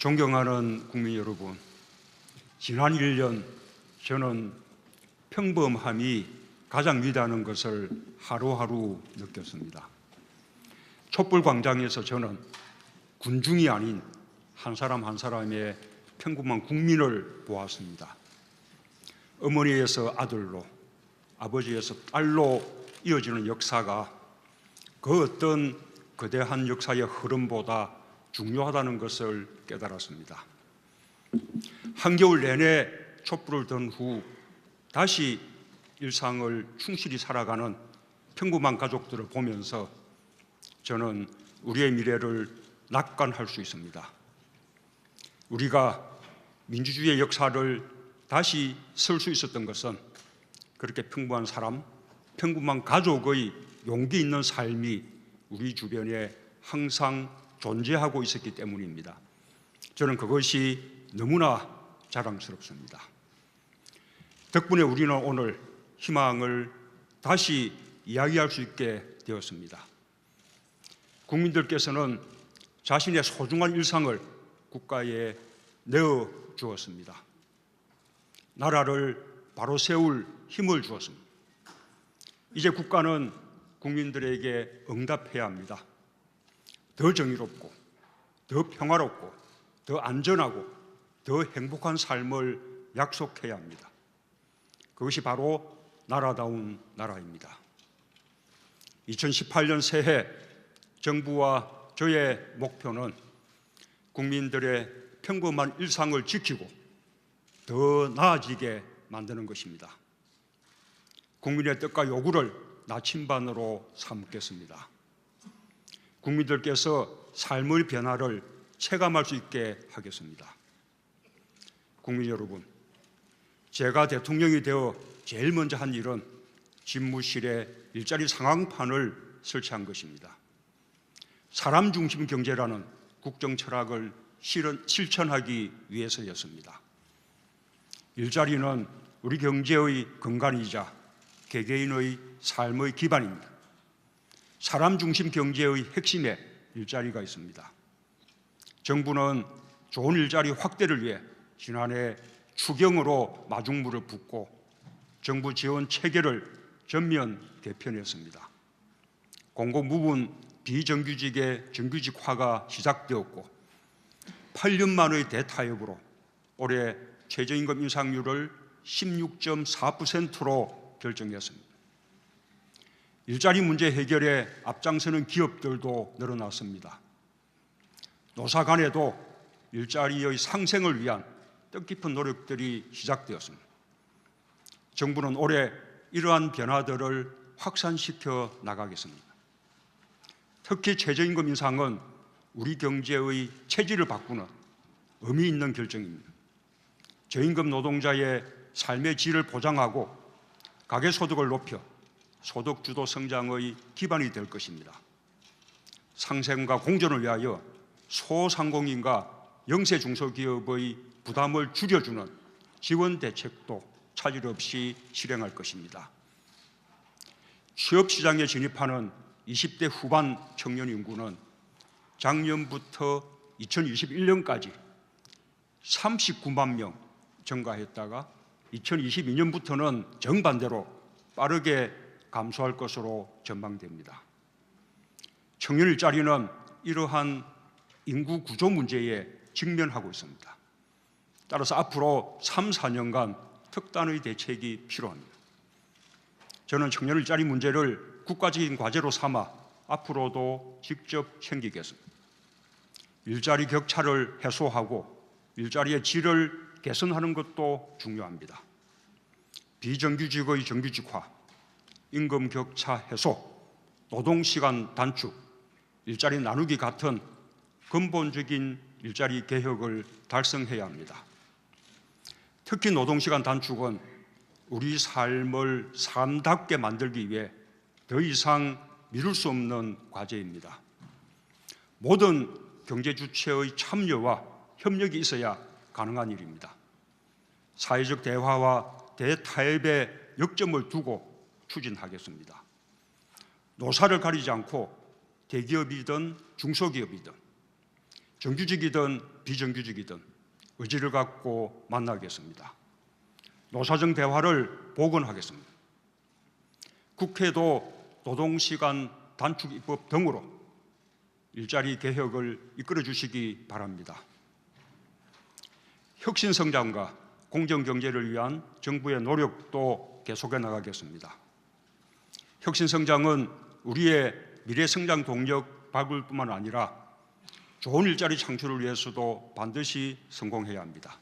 존경하는 국민 여러분, 지난 1년 저는 평범함이 가장 위대한 것을 하루하루 느꼈습니다. 촛불광장에서 저는 군중이 아닌 한 사람 한 사람의 평범한 국민을 보았습니다. 어머니에서 아들로, 아버지에서 딸로 이어지는 역사가 그 어떤 거대한 역사의 흐름보다 중요하다는 것을 깨달았습니다. 한겨울 내내 촛불을 든 후 다시 일상을 충실히 살아가는 평범한 가족들을 보면서 저는 우리의 미래를 낙관할 수 있습니다. 우리가 민주주의의 역사를 다시 쓸 수 있었던 것은 그렇게 평범한 사람, 평범한 가족의 용기 있는 삶이 우리 주변에 항상 존재하고 있었기 때문입니다. 저는 그것이 너무나 자랑스럽습니다. 덕분에 우리는 오늘 희망을 다시 이야기할 수 있게 되었습니다. 국민들께서는 자신의 소중한 일상을 국가에 내어 주었습니다. 나라를 바로 세울 힘을 주었습니다. 이제 국가는 국민들에게 응답해야 합니다. 더 정의롭고, 더 평화롭고, 더 안전하고, 더 행복한 삶을 약속해야 합니다. 그것이 바로 나라다운 나라입니다. 2018년 새해 정부와 저의 목표는 국민들의 평범한 일상을 지키고 더 나아지게 만드는 것입니다. 국민의 뜻과 요구를 나침반으로 삼겠습니다. 국민들께서 삶의 변화를 체감할 수 있게 하겠습니다. 국민 여러분, 제가 대통령이 되어 제일 먼저 한 일은 집무실에 일자리 상황판을 설치한 것입니다. 사람 중심 경제라는 국정 철학을 실천하기 위해서였습니다. 일자리는 우리 경제의 근간이자 개개인의 삶의 기반입니다. 사람 중심 경제의 핵심에 일자리가 있습니다. 정부는 좋은 일자리 확대를 위해 지난해 추경으로 마중물을 붓고 정부 지원 체계를 전면 개편했습니다. 공공부문 비정규직의 정규직화가 시작되었고 8년 만의 대타협으로 올해 최저임금 인상률을 16.4%로 결정했습니다. 일자리 문제 해결에 앞장서는 기업들도 늘어났습니다. 노사 간에도 일자리의 상생을 위한 뜻깊은 노력들이 시작되었습니다. 정부는 올해 이러한 변화들을 확산시켜 나가겠습니다. 특히 최저임금 인상은 우리 경제의 체질을 바꾸는 의미 있는 결정입니다. 저임금 노동자의 삶의 질을 보장하고 가계소득을 높여 소득주도 성장의 기반이 될 것입니다. 상생과 공존을 위하여 소상공인과 영세 중소기업의 부담을 줄여주는 지원 대책도 차질 없이 실행할 것입니다. 취업시장에 진입하는 20대 후반 청년 인구는 작년부터 2021년까지 39만 명 증가했다가 2022년부터는 정반대로 빠르게 감소할 것으로 전망됩니다. 청년 일자리는 이러한 인구 구조 문제에 직면하고 있습니다. 따라서 앞으로 3, 4년간 특단의 대책이 필요합니다. 저는 청년 일자리 문제를 국가적인 과제로 삼아 앞으로도 직접 챙기겠습니다. 일자리 격차를 해소하고 일자리의 질을 개선하는 것도 중요합니다. 비정규직의 정규직화, 임금 격차 해소, 노동시간 단축, 일자리 나누기 같은 근본적인 일자리 개혁을 달성해야 합니다. 특히 노동시간 단축은 우리 삶을 사람답게 만들기 위해 더 이상 미룰 수 없는 과제입니다. 모든 경제주체의 참여와 협력이 있어야 가능한 일입니다. 사회적 대화와 대타협에 역점을 두고 추진하겠습니다. 노사를 가리지 않고 대기업이든 중소기업이든 정규직이든 비정규직이든 의지를 갖고 만나겠습니다. 노사정 대화를 복원하겠습니다. 국회도 노동시간 단축 입법 등으로 일자리 개혁을 이끌어 주시기 바랍니다. 혁신성장과 공정경제를 위한 정부의 노력도 계속해 나가겠습니다. 혁신성장은 우리의 미래성장 동력 발굴뿐만 아니라 좋은 일자리 창출을 위해서도 반드시 성공해야 합니다.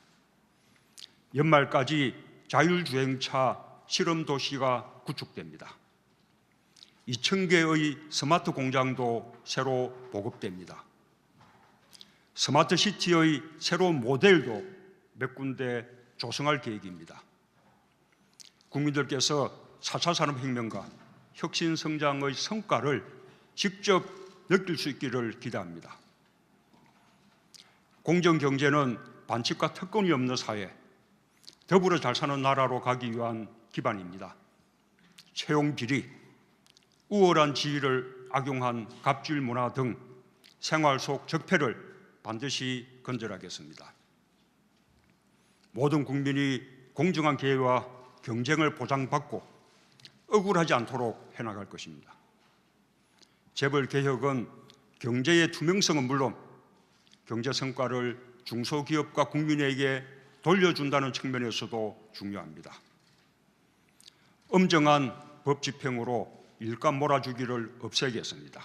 연말까지 자율주행차 실험도시가 구축됩니다. 2,000개의 스마트 공장도 새로 보급됩니다. 스마트시티의 새로운 모델도 몇 군데 조성할 계획입니다. 국민들께서 4차 산업혁명과 혁신성장의 성과를 직접 느낄 수 있기를 기대합니다. 공정경제는 반칙과 특권이 없는 사회, 더불어 잘 사는 나라로 가기 위한 기반입니다. 채용비리, 우월한 지위를 악용한 갑질 문화 등 생활 속 적폐를 반드시 건절하겠습니다. 모든 국민이 공정한 기회와 경쟁을 보장받고 억울하지 않도록 해나갈 것입니다. 재벌 개혁은 경제의 투명성은 물론 경제 성과를 중소기업과 국민에게 돌려준다는 측면에서도 중요합니다. 엄정한 법 집행으로 일감 몰아주기를 없애겠습니다.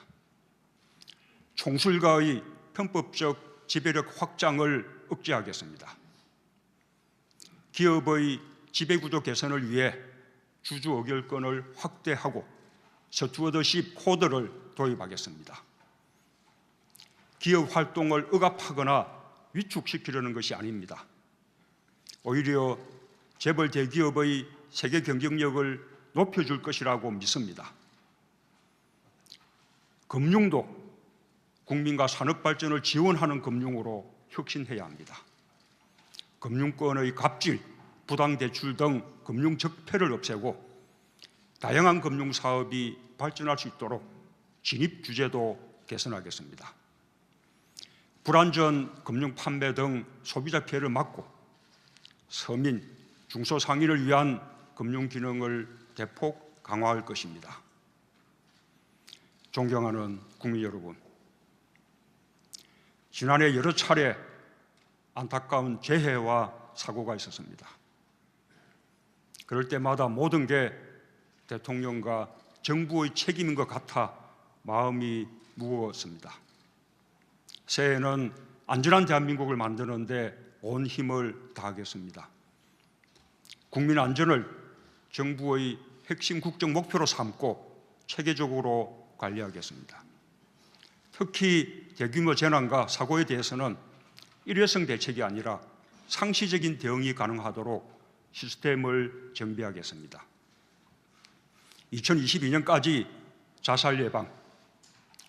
총수일가의 편법적 지배력 확장을 억제하겠습니다. 기업의 지배구조 개선을 위해 주주 의결권을 확대하고 스튜어드십 코드를 도입하겠습니다. 기업 활동을 억압하거나 위축시키려는 것이 아닙니다. 오히려 재벌 대기업의 세계 경쟁력을 높여줄 것이라고 믿습니다. 금융도 국민과 산업 발전을 지원하는 금융으로 혁신해야 합니다. 금융권의 갑질, 부당대출 등 금융 적폐를 없애고 다양한 금융사업이 발전할 수 있도록 진입 규제도 개선하겠습니다. 불안전 금융 판매 등 소비자 피해를 막고 서민, 중소상인을 위한 금융 기능을 대폭 강화할 것입니다. 존경하는 국민 여러분, 지난해 여러 차례 안타까운 재해와 사고가 있었습니다. 그럴 때마다 모든 게 대통령과 정부의 책임인 것 같아 마음이 무거웠습니다. 새해에는 안전한 대한민국을 만드는 데 온 힘을 다하겠습니다. 국민 안전을 정부의 핵심 국정 목표로 삼고 체계적으로 관리하겠습니다. 특히 대규모 재난과 사고에 대해서는 일회성 대책이 아니라 상시적인 대응이 가능하도록 시스템을 정비하겠습니다. 2022년까지 자살 예방,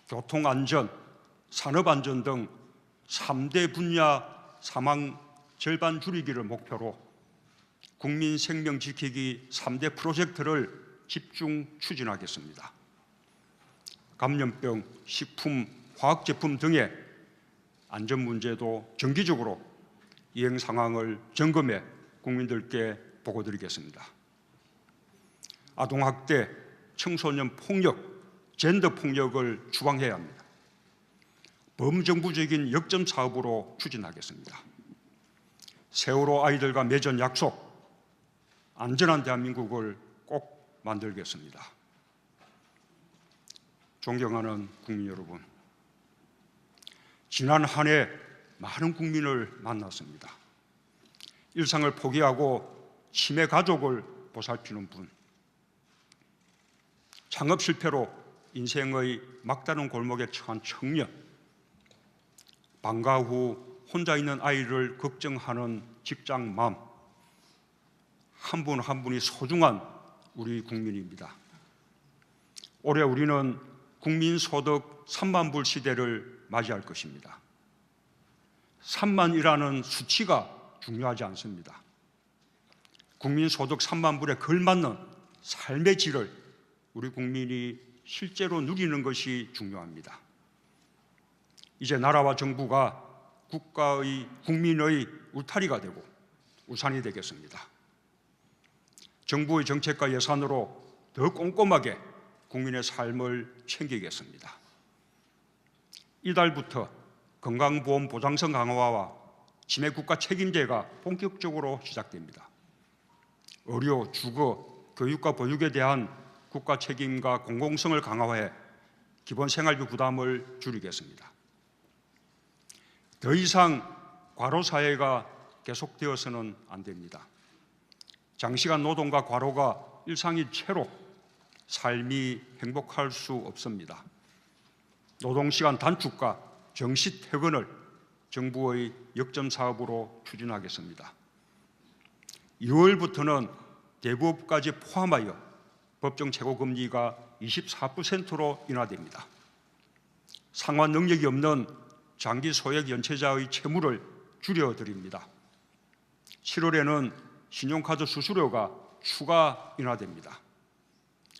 교통안전, 산업안전 등 3대 분야 사망 절반 줄이기를 목표로 국민 생명 지키기 3대 프로젝트를 집중 추진하겠습니다. 감염병, 식품, 화학제품 등의 안전 문제도 정기적으로 이행 상황을 점검해 국민들께 보고드리겠습니다. 아동학대, 청소년 폭력, 젠더 폭력을 추방해야 합니다. 범정부적인 역점 사업으로 추진하겠습니다. 세월호 아이들과 맺은 약속, 안전한 대한민국을 꼭 만들겠습니다. 존경하는 국민 여러분, 지난 한 해 많은 국민을 만났습니다. 일상을 포기하고 치매 가족을 보살피는 분, 창업 실패로 인생의 막다른 골목에 처한 청년, 방과 후 혼자 있는 아이를 걱정하는 직장맘, 한 분 한 분이 소중한 우리 국민입니다. 올해 우리는 국민소득 3만 불 시대를 맞이할 것입니다. 3만이라는 수치가 중요하지 않습니다. 국민소득 3만 불에 걸맞는 삶의 질을 우리 국민이 실제로 누리는 것이 중요합니다. 이제 나라와 정부가 국민의 울타리가 되고 우산이 되겠습니다. 정부의 정책과 예산으로 더 꼼꼼하게 국민의 삶을 챙기겠습니다. 이달부터 건강보험 보장성 강화와 치매 국가 책임제가 본격적으로 시작됩니다. 의료, 주거, 교육과 보육에 대한 국가 책임과 공공성을 강화해 기본 생활비 부담을 줄이겠습니다. 더 이상 과로 사회가 계속되어서는 안 됩니다. 장시간 노동과 과로가 일상이 채로 삶이 행복할 수 없습니다. 노동시간 단축과 정시 퇴근을 정부의 역점 사업으로 추진하겠습니다. 2월부터는 대부업까지 포함하여 법정 최고금리가 24%로 인하됩니다. 상환 능력이 없는 장기 소액 연체자의 채무를 줄여드립니다. 7월에는 신용카드 수수료가 추가 인하됩니다.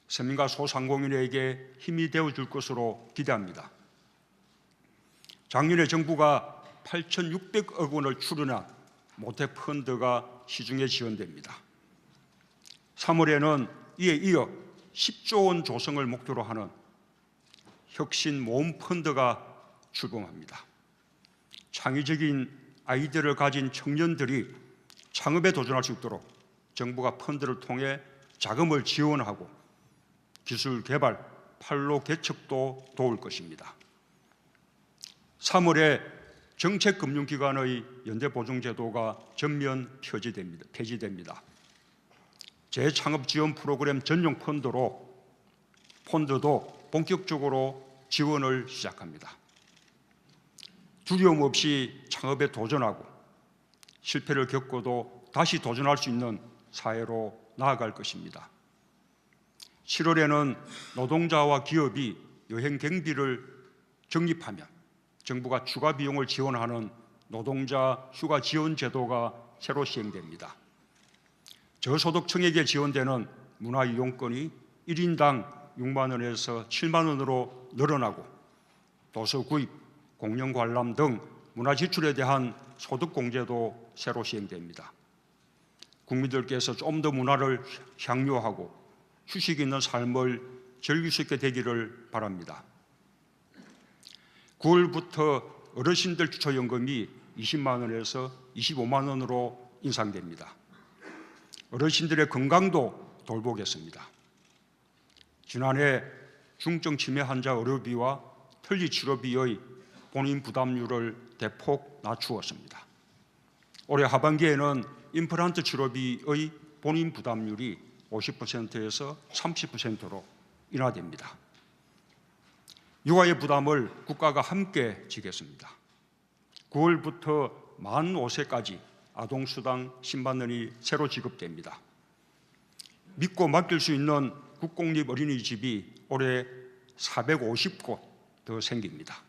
서민과 소상공인에게 힘이 되어줄 것으로 기대합니다. 작년에 정부가 8,600억 원을 출연한 모태펀드가 시중에 지원됩니다. 3월에는 이에 이어 10조 원 조성을 목표로 하는 혁신 모음펀드가 출범합니다. 창의적인 아이디어를 가진 청년들이 창업에 도전할 수 있도록 정부가 펀드를 통해 자금을 지원하고 기술 개발, 판로 개척도 도울 것입니다. 3월에 정책금융기관의 연대보증제도가 전면 폐지됩니다. 재창업 지원 프로그램 전용 펀드도 본격적으로 지원을 시작합니다. 두려움 없이 창업에 도전하고 실패를 겪어도 다시 도전할 수 있는 사회로 나아갈 것입니다. 7월에는 노동자와 기업이 여행 경비를 적립하면 정부가 추가 비용을 지원하는 노동자 휴가 지원 제도가 새로 시행됩니다. 저소득층에게 지원되는 문화이용권이 1인당 6만 원에서 7만 원으로 늘어나고 도서 구입, 공연 관람 등 문화 지출에 대한 소득 공제도 새로 시행됩니다. 국민들께서 좀 더 문화를 향유하고 휴식 있는 삶을 즐길 수 있게 되기를 바랍니다. 9월부터 어르신들 기초연금이 20만 원에서 25만 원으로 인상됩니다. 어르신들의 건강도 돌보겠습니다. 지난해 중증 치매 환자 의료비와 틀니 치료비의 본인 부담률을 대폭 낮추었습니다. 올해 하반기에는 임플란트 치료비의 본인 부담률이 50%에서 30%로 인하됩니다. 육아의 부담을 국가가 함께 지겠습니다. 9월부터 만 5세까지 아동수당 10만 원이 새로 지급됩니다. 믿고 맡길 수 있는 국공립 어린이집이 올해 450곳 더 생깁니다.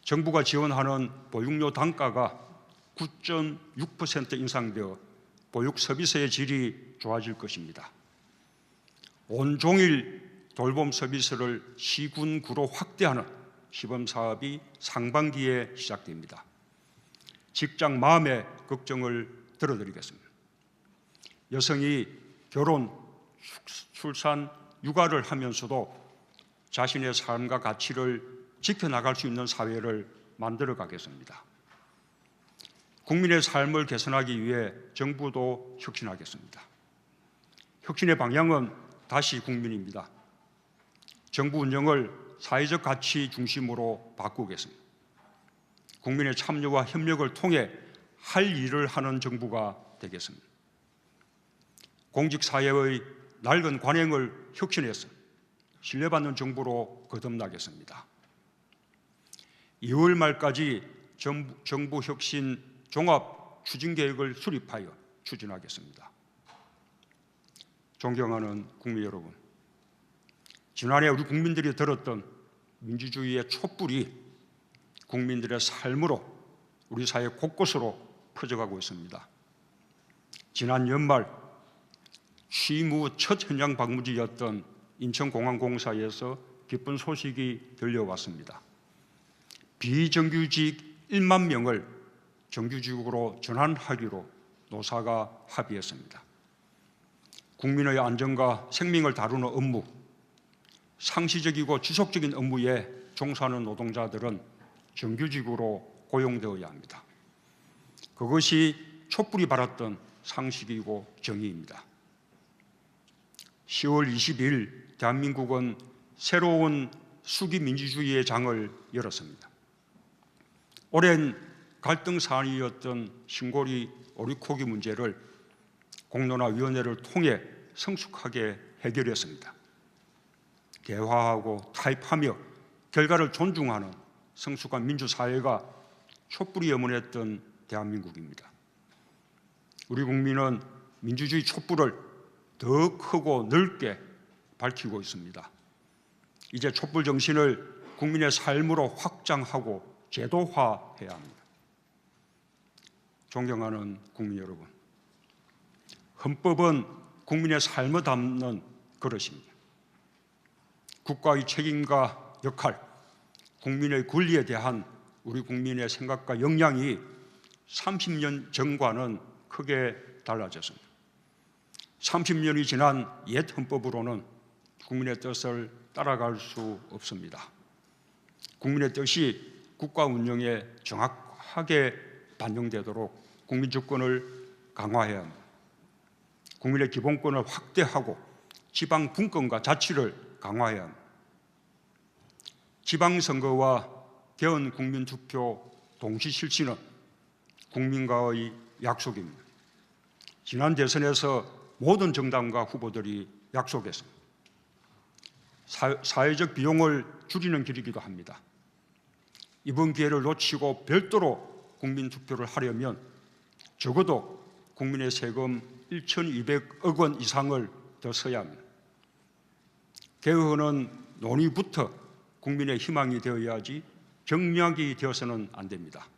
정부가 지원하는 보육료 단가가 9.6% 인상되어 보육 서비스의 질이 좋아질 것입니다. 온종일 돌봄 서비스를 시군구로 확대하는 시범사업이 상반기에 시작됩니다. 직장 마음의 걱정을 들어드리겠습니다. 여성이 결혼, 출산, 육아를 하면서도 자신의 삶과 가치를 지켜나갈 수 있는 사회를 만들어 가겠습니다. 국민의 삶을 개선하기 위해 정부도 혁신하겠습니다. 혁신의 방향은 다시 국민입니다. 정부 운영을 사회적 가치 중심으로 바꾸겠습니다. 국민의 참여와 협력을 통해 할 일을 하는 정부가 되겠습니다. 공직사회의 낡은 관행을 혁신해서 신뢰받는 정부로 거듭나겠습니다. 2월 말까지 정부 혁신 종합 추진계획을 수립하여 추진하겠습니다. 존경하는 국민 여러분, 지난해 우리 국민들이 들었던 민주주의의 촛불이 국민들의 삶으로 우리 사회 곳곳으로 퍼져가고 있습니다. 지난 연말 취임 후 첫 현장 방문지였던 인천공항공사에서 기쁜 소식이 들려왔습니다. 비정규직 1만 명을 정규직으로 전환하기로 노사가 합의했습니다. 국민의 안전과 생명을 다루는 업무, 상시적이고 지속적인 업무에 종사하는 노동자들은 정규직으로 고용되어야 합니다. 그것이 촛불이 바랐던 상식이고 정의입니다. 10월 20일 대한민국은 새로운 수기 민주주의의 장을 열었습니다. 오랜 갈등 사안이었던 신고리 오리코기 문제를 공론화위원회를 통해 성숙하게 해결했습니다. 개화하고 타협하며 결과를 존중하는 성숙한 민주사회가 촛불이 염원했던 대한민국입니다. 우리 국민은 민주주의 촛불을 더 크고 넓게 밝히고 있습니다. 이제 촛불 정신을 국민의 삶으로 확장하고 제도화해야 합니다. 존경하는 국민 여러분, 헌법은 국민의 삶을 담는 그릇입니다. 국가의 책임과 역할, 국민의 권리에 대한 우리 국민의 생각과 역량이 30년 전과는 크게 달라졌습니다. 30년이 지난 옛 헌법으로는 국민의 뜻을 따라갈 수 없습니다. 국민의 뜻이 국가 운영에 정확하게 반영되도록 국민 주권을 강화해야 합니다. 국민의 기본권을 확대하고 지방 분권과 자치를 강화해야 합니다. 지방선거와 개헌 국민투표 동시 실시는 국민과의 약속입니다. 지난 대선에서 모든 정당과 후보들이 약속했습니다. 사회적 비용을 줄이는 길이기도 합니다. 이번 기회를 놓치고 별도로 국민투표를 하려면 적어도 국민의 세금 1,200억 원 이상을 더 써야 합니다. 개헌은 논의부터 국민의 희망이 되어야지 정략이 되어서는 안 됩니다.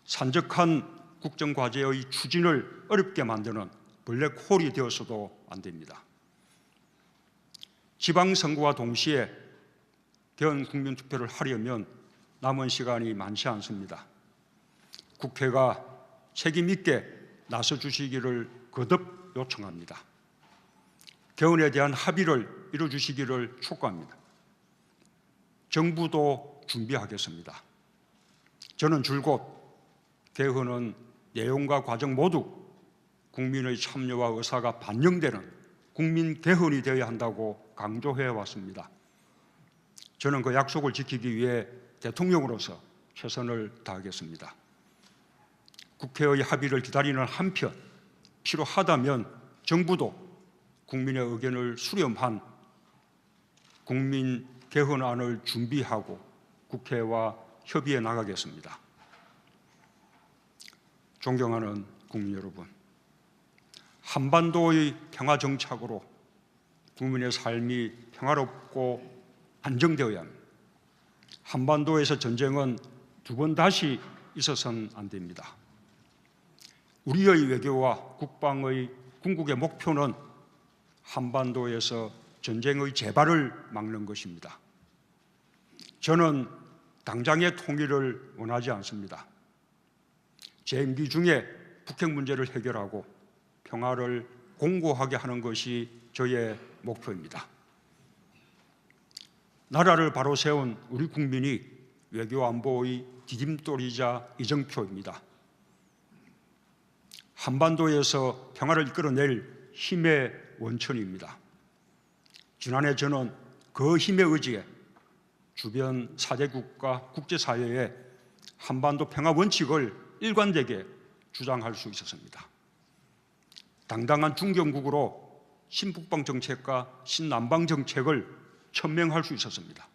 산적한 국정과제의 추진을 어렵게 만드는 블랙홀이 되어서도 안 됩니다. 지방선거와 동시에 개헌 국민투표를 하려면 남은 시간이 많지 않습니다. 국회가 책임 있게 나서 주시기를 거듭 요청합니다. 개헌에 대한 합의를 이뤄 주시기를 촉구합니다. 정부도 준비하겠습니다. 저는 줄곧 개헌은 내용과 과정 모두 국민의 참여와 의사가 반영되는 국민 개헌이 되어야 한다고 강조해 왔습니다. 저는 그 약속을 지키기 위해 대통령으로서 최선을 다하겠습니다. 국회의 합의를 기다리는 한편 필요하다면 정부도 국민의 의견을 수렴한 국민 개헌안을 준비하고 국회와 협의해 나가겠습니다. 존경하는 국민 여러분, 한반도의 평화 정착으로 국민의 삶이 평화롭고 안정되어야 합니다. 한반도에서 전쟁은 두 번 다시 있어서는 안 됩니다. 우리의 외교와 국방의 궁극의 목표는 한반도에서 전쟁의 재발을 막는 것입니다. 저는 당장의 통일을 원하지 않습니다. 제 임기 중에 북핵 문제를 해결하고 평화를 공고하게 하는 것이 저의 목표입니다. 나라를 바로 세운 우리 국민이 외교 안보의 디딤돌이자 이정표입니다. 한반도에서 평화를 이끌어낼 힘의 원천입니다. 지난해 저는 그 힘에 의지해 주변 4대국가 국제사회에 한반도 평화 원칙을 일관되게 주장할 수 있었습니다. 당당한 중견국으로 신북방 정책과 신남방 정책을 천명할 수 있었습니다.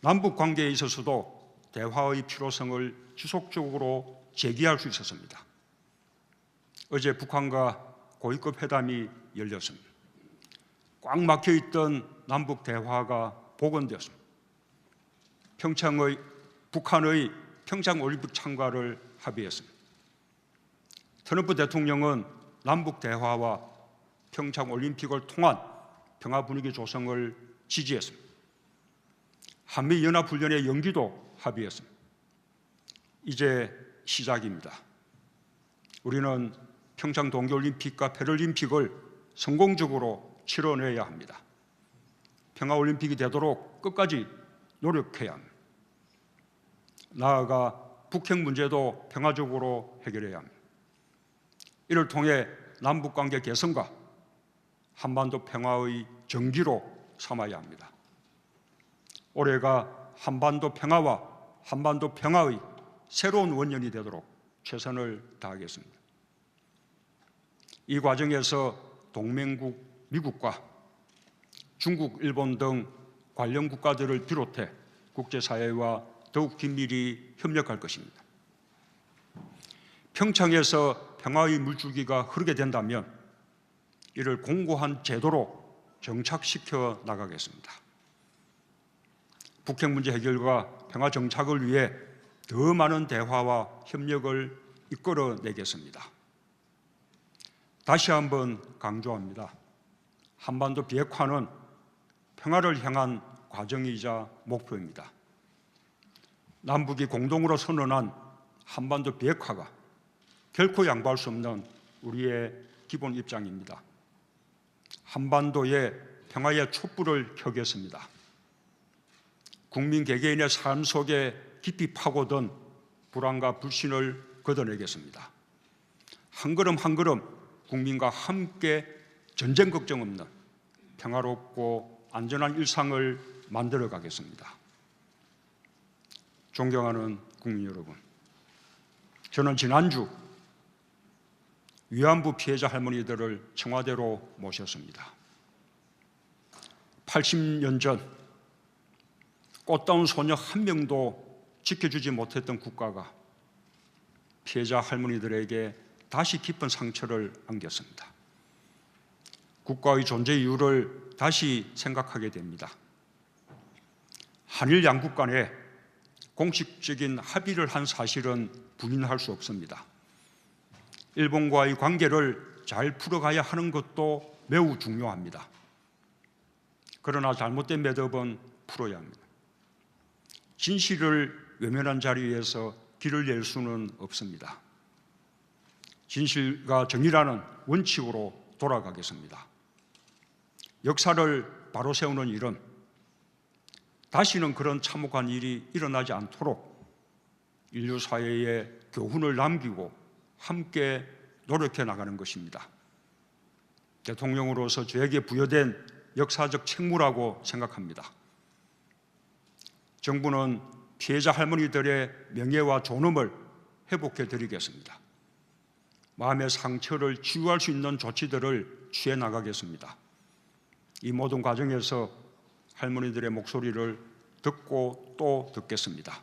남북 관계에 있어서도 대화의 필요성을 지속적으로 제기할 수 있었습니다. 어제 북한과 고위급 회담이 열렸습니다. 꽉 막혀있던 남북 대화가 복원되었습니다. 북한의 평창 올림픽 참가를 합의했습니다. 트럼프 대통령은 남북 대화와 평창 올림픽을 통한 평화 분위기 조성을 지지했습니다. 한미 연합훈련의 연기도 합의했습니다. 이제 시작입니다. 우리는 평창 동계올림픽과 패럴림픽을 성공적으로 치러내야 합니다. 평화올림픽이 되도록 끝까지 노력해야 합니다. 나아가 북핵 문제도 평화적으로 해결해야 합니다. 이를 통해 남북관계 개선과 한반도 평화의 정기로 삼아야 합니다. 올해가 한반도 평화와 한반도 평화의 새로운 원년이 되도록 최선을 다하겠습니다. 이 과정에서 동맹국 미국과 중국, 일본 등 관련 국가들을 비롯해 국제사회와 더욱 긴밀히 협력할 것입니다. 평창에서 평화의 물줄기가 흐르게 된다면 이를 공고한 제도로 정착시켜 나가겠습니다. 북핵 문제 해결과 평화 정착을 위해 더 많은 대화와 협력을 이끌어내겠습니다. 다시 한번 강조합니다. 한반도 비핵화는 평화를 향한 과정이자 목표입니다. 남북이 공동으로 선언한 한반도 비핵화가 결코 양보할 수 없는 우리의 기본 입장입니다. 한반도의 평화의 촛불을 켜겠습니다. 국민 개개인의 삶 속에 깊이 파고든 불안과 불신을 걷어내겠습니다. 한 걸음 한 걸음 국민과 함께 전쟁 걱정 없는 평화롭고 안전한 일상을 만들어 가겠습니다. 존경하는 국민 여러분, 저는 지난주 위안부 피해자 할머니들을 청와대로 모셨습니다. 80년 전 꽃다운 소녀 한 명도 지켜주지 못했던 국가가 피해자 할머니들에게 다시 깊은 상처를 안겼습니다. 국가의 존재 이유를 다시 생각하게 됩니다. 한일 양국 간에 공식적인 합의를 한 사실은 부인할 수 없습니다. 일본과의 관계를 잘 풀어가야 하는 것도 매우 중요합니다. 그러나 잘못된 매듭은 풀어야 합니다. 진실을 외면한 자리에서 길을 낼 수는 없습니다. 진실과 정의라는 원칙으로 돌아가겠습니다. 역사를 바로 세우는 일은 다시는 그런 참혹한 일이 일어나지 않도록 인류 사회에 교훈을 남기고 함께 노력해 나가는 것입니다. 대통령으로서 저에게 부여된 역사적 책무라고 생각합니다. 정부는 피해자 할머니들의 명예와 존엄을 회복해 드리겠습니다. 마음의 상처를 치유할 수 있는 조치들을 취해 나가겠습니다. 이 모든 과정에서 할머니들의 목소리를 듣고 또 듣겠습니다.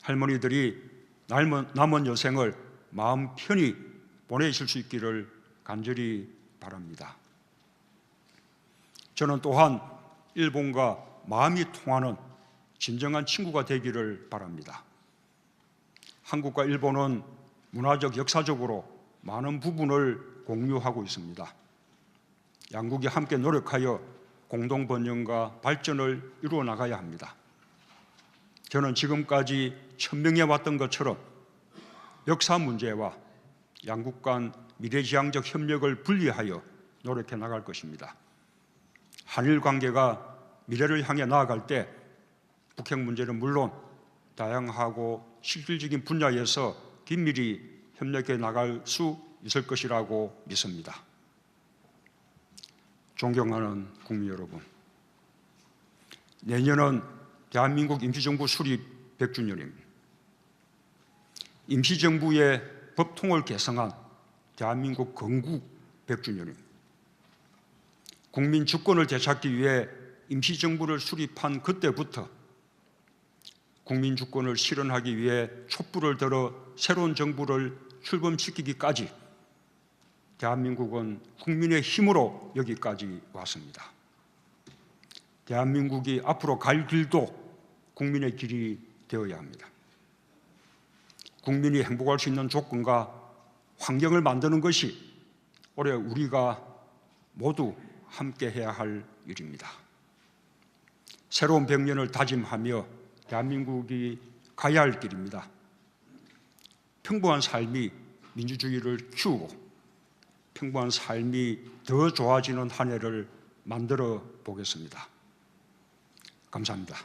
할머니들이 남은 여생을 마음 편히 보내실 수 있기를 간절히 바랍니다. 저는 또한 일본과 마음이 통하는 진정한 친구가 되기를 바랍니다. 한국과 일본은 문화적, 역사적으로 많은 부분을 공유하고 있습니다. 양국이 함께 노력하여 공동 번영과 발전을 이루어 나가야 합니다. 저는 지금까지 천명해 왔던 것처럼 역사 문제와 양국 간 미래지향적 협력을 분리하여 노력해 나갈 것입니다. 한일 관계가 미래를 향해 나아갈 때 북핵 문제는 물론 다양하고 실질적인 분야에서 긴밀히 협력해 나갈 수 있을 것이라고 믿습니다. 존경하는 국민 여러분, 내년은 대한민국 임시정부 수립 100주년입니다. 임시정부의 법통을 개성한 대한민국 건국 100주년입니다. 국민 주권을 되찾기 위해 임시정부를 수립한 그때부터 국민 주권을 실현하기 위해 촛불을 들어 새로운 정부를 출범시키기까지 대한민국은 국민의 힘으로 여기까지 왔습니다. 대한민국이 앞으로 갈 길도 국민의 길이 되어야 합니다. 국민이 행복할 수 있는 조건과 환경을 만드는 것이 올해 우리가 모두 함께 해야 할 일입니다. 새로운 100년을 다짐하며 대한민국이 가야 할 길입니다. 평범한 삶이 민주주의를 키우고 평범한 삶이 더 좋아지는 한 해를 만들어 보겠습니다. 감사합니다.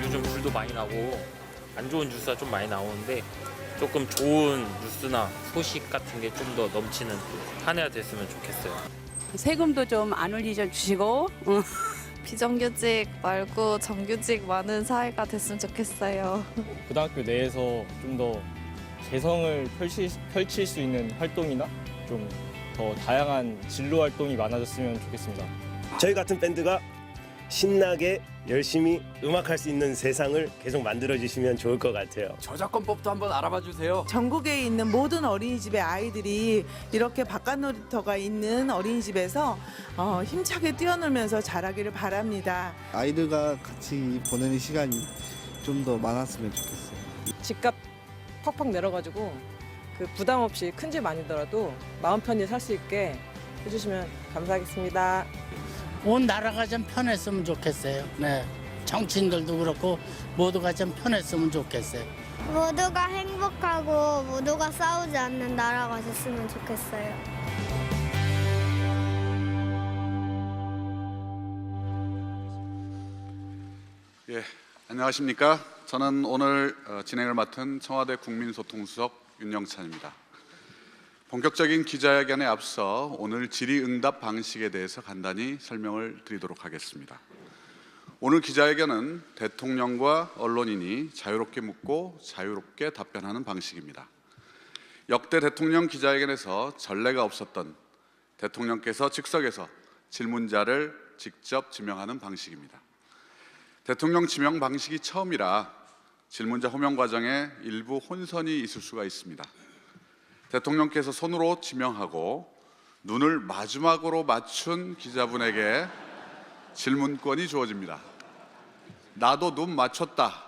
요즘 불도 많이 나고 안 좋은 뉴스가 좀 많이 나오는데 조금 좋은 뉴스나 소식 같은 게 좀 더 넘치는 한 해가 됐으면 좋겠어요. 세금도 좀 안 올려주시고 비정규직 말고 정규직 많은 사회가 됐으면 좋겠어요. 고등학교 내에서 좀 더 개성을 펼칠 수 있는 활동이나 좀 더 다양한 진로 활동이 많아졌으면 좋겠습니다. 저희 같은 밴드가 신나게 열심히 음악할 수 있는 세상을 계속 만들어주시면 좋을 것 같아요. 저작권법도 한번 알아봐 주세요. 전국에 있는 모든 어린이집의 아이들이 이렇게 바깥 놀이터가 있는 어린이집에서 힘차게 뛰어놀면서 자라기를 바랍니다. 아이들과 같이 보내는 시간이 좀 더 많았으면 좋겠어요. 집값 팍팍 내려가지고 그 부담 없이 큰 집 아니더라도 마음 편히 살 수 있게 해주시면 감사하겠습니다. 온 나라가 좀 편했으면 좋겠어요. 네, 정치인들도 그렇고 모두가 좀 편했으면 좋겠어요. 모두가 행복하고 모두가 싸우지 않는 나라가 됐으면 좋겠어요. 예, 안녕하십니까? 저는 오늘 진행을 맡은 청와대 국민소통수석 윤영찬입니다. 본격적인 기자회견에 앞서 오늘 질의응답 방식에 대해서 간단히 설명을 드리도록 하겠습니다. 오늘 기자회견은 대통령과 언론인이 자유롭게 묻고 자유롭게 답변하는 방식입니다. 역대 대통령 기자회견에서 전례가 없었던 대통령께서 즉석에서 질문자를 직접 지명하는 방식입니다. 대통령 지명 방식이 처음이라 질문자 호명 과정에 일부 혼선이 있을 수가 있습니다. 대통령께서 손으로 지명하고 눈을 마지막으로 맞춘 기자분에게 질문권이 주어집니다. 나도 눈 맞췄다.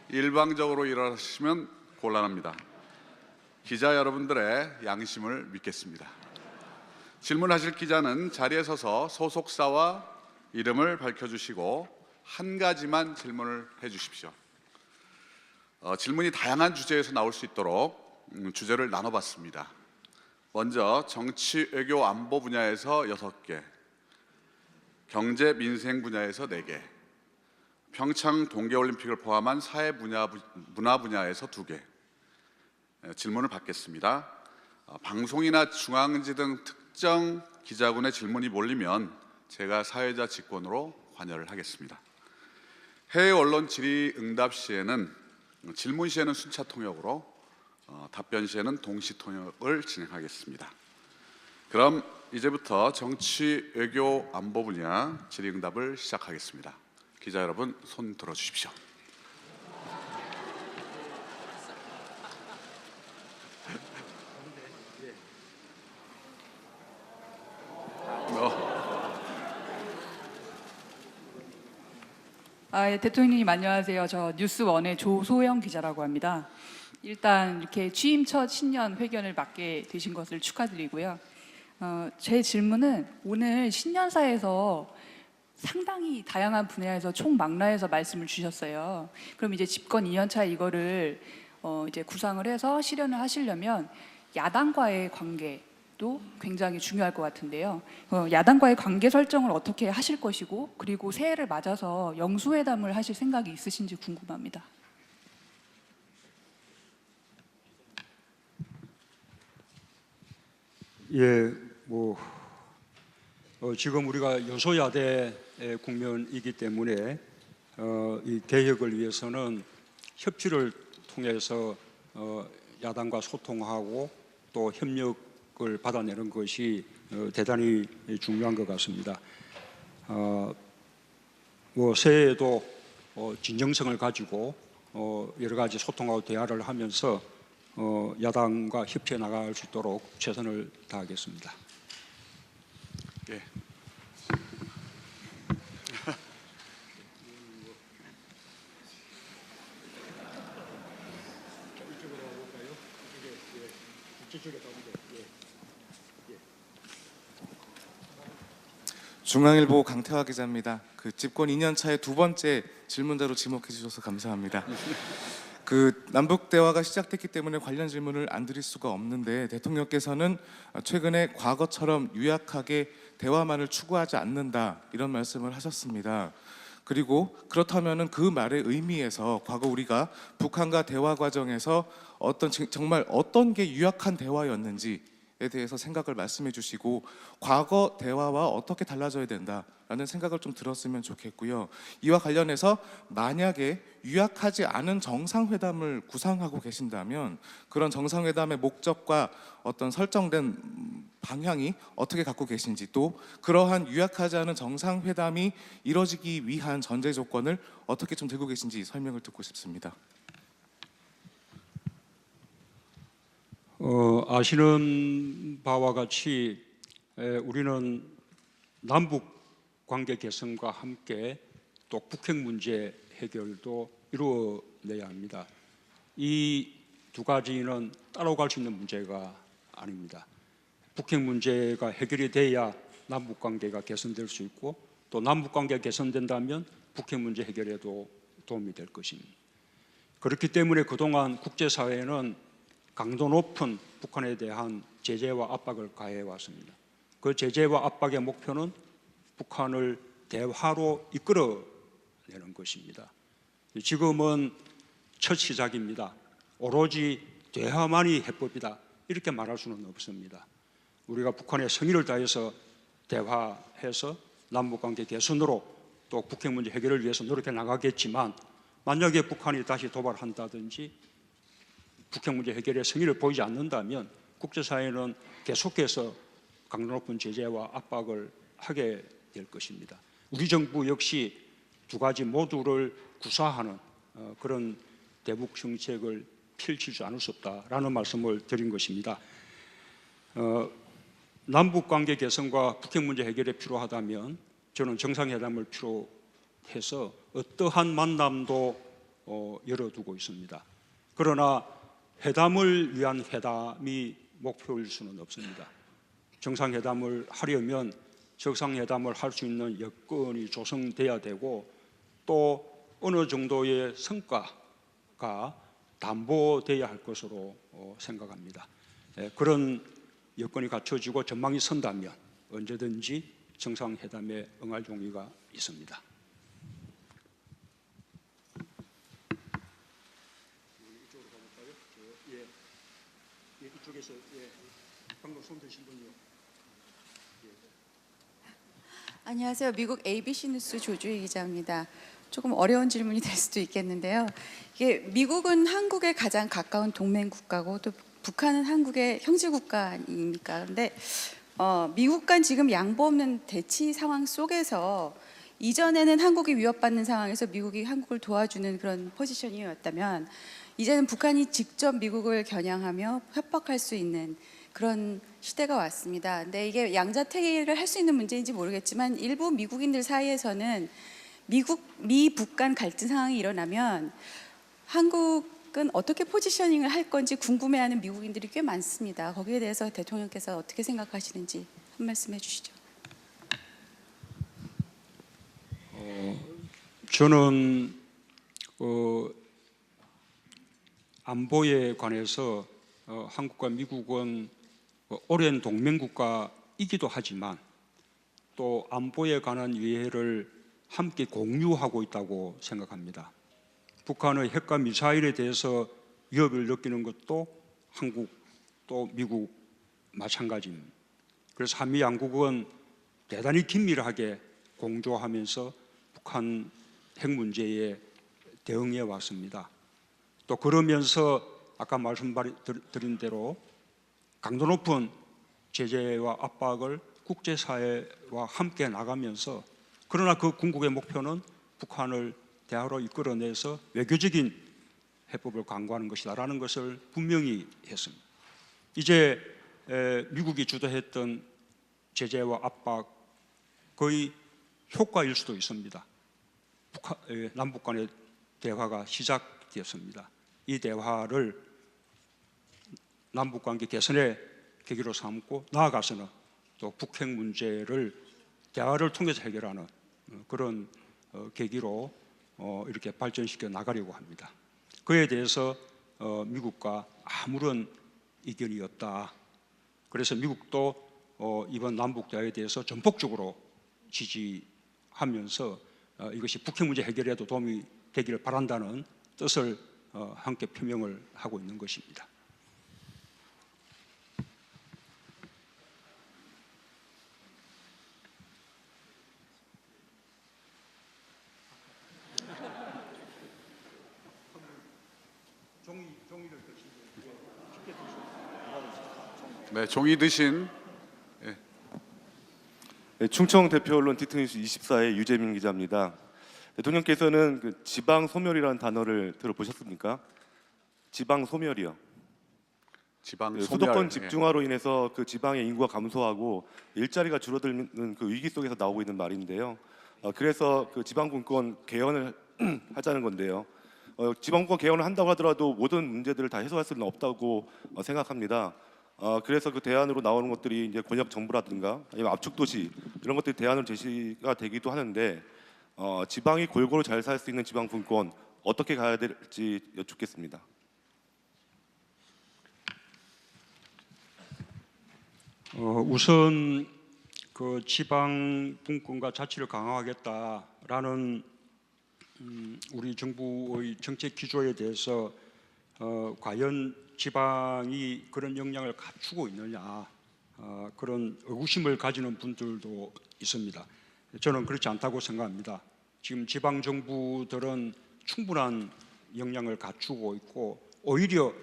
일방적으로 일하시면 곤란합니다. 기자 여러분들의 양심을 믿겠습니다. 질문하실 기자는 자리에 서서 소속사와 이름을 밝혀주시고 한 가지만 질문을 해주십시오. 질문이 다양한 주제에서 나올 수 있도록 주제를 나눠봤습니다. 먼저 정치, 외교, 안보 분야에서 6개, 경제, 민생 분야에서 4개, 평창 동계올림픽을 포함한 사회 분야, 문화 분야에서 2개 질문을 받겠습니다. 방송이나 중앙지 등 특정 기자군의 질문이 몰리면 제가 사회자 직권으로 관여를 하겠습니다. 해외 언론 질의응답 시에는 질문 시에는 순차 통역으로 답변 시에는 동시 통역을 진행하겠습니다. 그럼 이제부터 정치, 외교, 안보 분야 질의응답을 시작하겠습니다. 기자 여러분 손 들어주십시오. 대통령님 안녕하세요. 저 뉴스원의 조소영 기자라고 합니다. 일단 이렇게 취임 첫 신년 회견을 맡게 되신 것을 축하드리고요. 제 질문은 오늘 신년사에서 상당히 다양한 분야에서 총망라해서 말씀을 주셨어요. 그럼 이제 집권 2년차 이거를 이제 구상을 해서 실현을 하시려면 야당과의 관계도 굉장히 중요할 것 같은데요. 야당과의 관계 설정을 어떻게 하실 것이고, 그리고 새해를 맞아서 영수회담을 하실 생각이 있으신지 궁금합니다. 예, 지금 우리가 여소야대 국면이기 때문에 이 개혁을 위해서는 협치를 통해서 야당과 소통하고 또 협력을 받아내는 것이 대단히 중요한 것 같습니다. 새해에도 진정성을 가지고 여러 가지 소통하고 대화를 하면서 야당과 협치해 나갈 수 있도록 최선을 다하겠습니다. 예. 중앙일보 강태화 기자입니다. 그 집권 2년 차의 두 번째 질문자로 지목해 주셔서 감사합니다. 그 남북 대화가 시작됐기 때문에 관련 질문을 안 드릴 수가 없는데 대통령께서는 최근에 과거처럼 유약하게 대화만을 추구하지 않는다 이런 말씀을 하셨습니다. 그리고 그렇다면은 그 말의 의미에서 과거 우리가 북한과 대화 과정에서 정말 어떤 게 유약한 대화였는지에 대해서 생각을 말씀해 주시고 과거 대화와 어떻게 달라져야 된다라는 생각을 좀 들었으면 좋겠고요. 이와 관련해서 만약에 유약하지 않은 정상회담을 구상하고 계신다면 그런 정상회담의 목적과 어떤 설정된 방향이 어떻게 갖고 계신지, 또 그러한 유약하지 않은 정상회담이 이뤄지기 위한 전제 조건을 어떻게 좀 들고 계신지 설명을 듣고 싶습니다. 아시는 바와 같이 우리는 남북 관계 개선과 함께 또 북핵 문제 해결도 이루어내야 합니다. 이 두 가지는 따로 갈 수 있는 문제가 아닙니다. 북핵 문제가 해결이 돼야 남북 관계가 개선될 수 있고 또 남북 관계가 개선된다면 북핵 문제 해결에도 도움이 될 것입니다. 그렇기 때문에 그동안 국제사회는 강도 높은 북한에 대한 제재와 압박을 가해 왔습니다. 그 제재와 압박의 목표는 북한을 대화로 이끌어내는 것입니다. 지금은 첫 시작입니다. 오로지 대화만이 해법이다 이렇게 말할 수는 없습니다. 우리가 북한의 성의를 다해서 대화해서 남북관계 개선으로 또 북핵 문제 해결을 위해서 노력해 나가겠지만 만약에 북한이 다시 도발한다든지 북핵 문제 해결에 성의를 보이지 않는다면 국제사회는 계속해서 강도 높은 제재와 압박을 하게 될 것입니다. 우리 정부 역시 두 가지 모두를 구사하는 그런 대북 정책을 펼치지 않을 수 없다라는 말씀을 드린 것입니다. 남북 관계 개선과 북핵 문제 해결에 필요하다면 저는 정상회담을 필요해서 어떠한 만남도 열어두고 있습니다. 그러나 회담을 위한 회담이 목표일 수는 없습니다. 정상회담을 하려면 정상회담을 할 수 있는 여건이 조성돼야 되고 또 어느 정도의 성과가 담보돼야 할 것으로 생각합니다. 그런 여건이 갖춰지고 전망이 선다면 언제든지 정상회담에 응할 용의가 있습니다. 이쪽에서 방금 손 드신 분이요. 안녕하세요. 미국 ABC 뉴스 조주희 기자입니다. 조금 어려운 질문이 될 수도 있겠는데요. 이게 미국은 한국에 가장 가까운 동맹 국가고 또 북한은 한국의 형제 국가입니까? 그런데 미국 간 지금 양보 없는 대치 상황 속에서 이전에는 한국이 위협받는 상황에서 미국이 한국을 도와주는 그런 포지션이었다면 이제는 북한이 직접 미국을 겨냥하며 협박할 수 있는 그런 시대가 왔습니다. 근데 이게 양자택일을 할 수 있는 문제인지 모르겠지만 일부 미국인들 사이에서는 미북 간 갈등 상황이 일어나면 한국은 어떻게 포지셔닝을 할 건지 궁금해하는 미국인들이 꽤 많습니다. 거기에 대해서 대통령께서 어떻게 생각하시는지 한 말씀 해주시죠. 저는 안보에 관해서 한국과 미국은 오랜 동맹국가이기도 하지만 또 안보에 관한 이해를 함께 공유하고 있다고 생각합니다. 북한의 핵과 미사일에 대해서 위협을 느끼는 것도 한국 또 미국 마찬가지입니다. 그래서 한미 양국은 대단히 긴밀하게 공조하면서 북한 핵 문제에 대응해 왔습니다. 또 그러면서 아까 말씀드린 대로 강도 높은 제재와 압박을 국제사회와 함께 나가면서 그러나 그 궁극의 목표는 북한을 대화로 이끌어내서 외교적인 해법을 강구하는 것이다라는 것을 분명히 했습니다. 이제 미국이 주도했던 제재와 압박 거의 효과일 수도 있습니다. 남북 간의 대화가 시작되었습니다. 이 대화를 남북 관계 개선의 계기로 삼고 나아가서는 또 북핵 문제를 대화를 통해서 해결하는 그런 계기로 이렇게 발전시켜 나가려고 합니다. 그에 대해서 미국과 아무런 이견이 없다. 그래서 미국도 이번 남북 대화에 대해서 전폭적으로 지지하면서 이것이 북핵 문제 해결에도 도움이 되기를 바란다는 뜻을 함께 표명을 하고 있는 것입니다. 네, 종이 드신 네, 충청 대표 언론 디트니스 24의 유재민 기자입니다. 대통령께서는 그 지방 소멸이라는 단어를 들어보셨습니까? 지방 소멸이요. 지방 소멸. 수도권 집중화로 인해서 그 지방의 인구가 감소하고 일자리가 줄어드는 그 위기 속에서 나오고 있는 말인데요. 그래서 그 지방분권 개헌을 하자는 건데요. 지방분권 개헌을 한다고 하더라도 모든 문제들을 다 해소할 수는 없다고 생각합니다. 그래서 그 대안으로 나오는 것들이 이제 권역 정부라든가 아니면 압축 도시 이런 것들이 대안으로 제시가 되기도 하는데 지방이 골고루 잘 살 수 있는 지방 분권 어떻게 가야 될지 여쭙겠습니다. 우선 그 지방 분권과 자치를 강화하겠다라는 우리 정부의 정책 기조에 대해서 과연 지방이 그런 역량을 갖추고 있느냐 그런 의구심을 가지는 분들도 있습니다. 저는 그렇지 않다고 생각합니다. 지금 지방 정부들은 충분한 역량을 갖추고 있고 오히려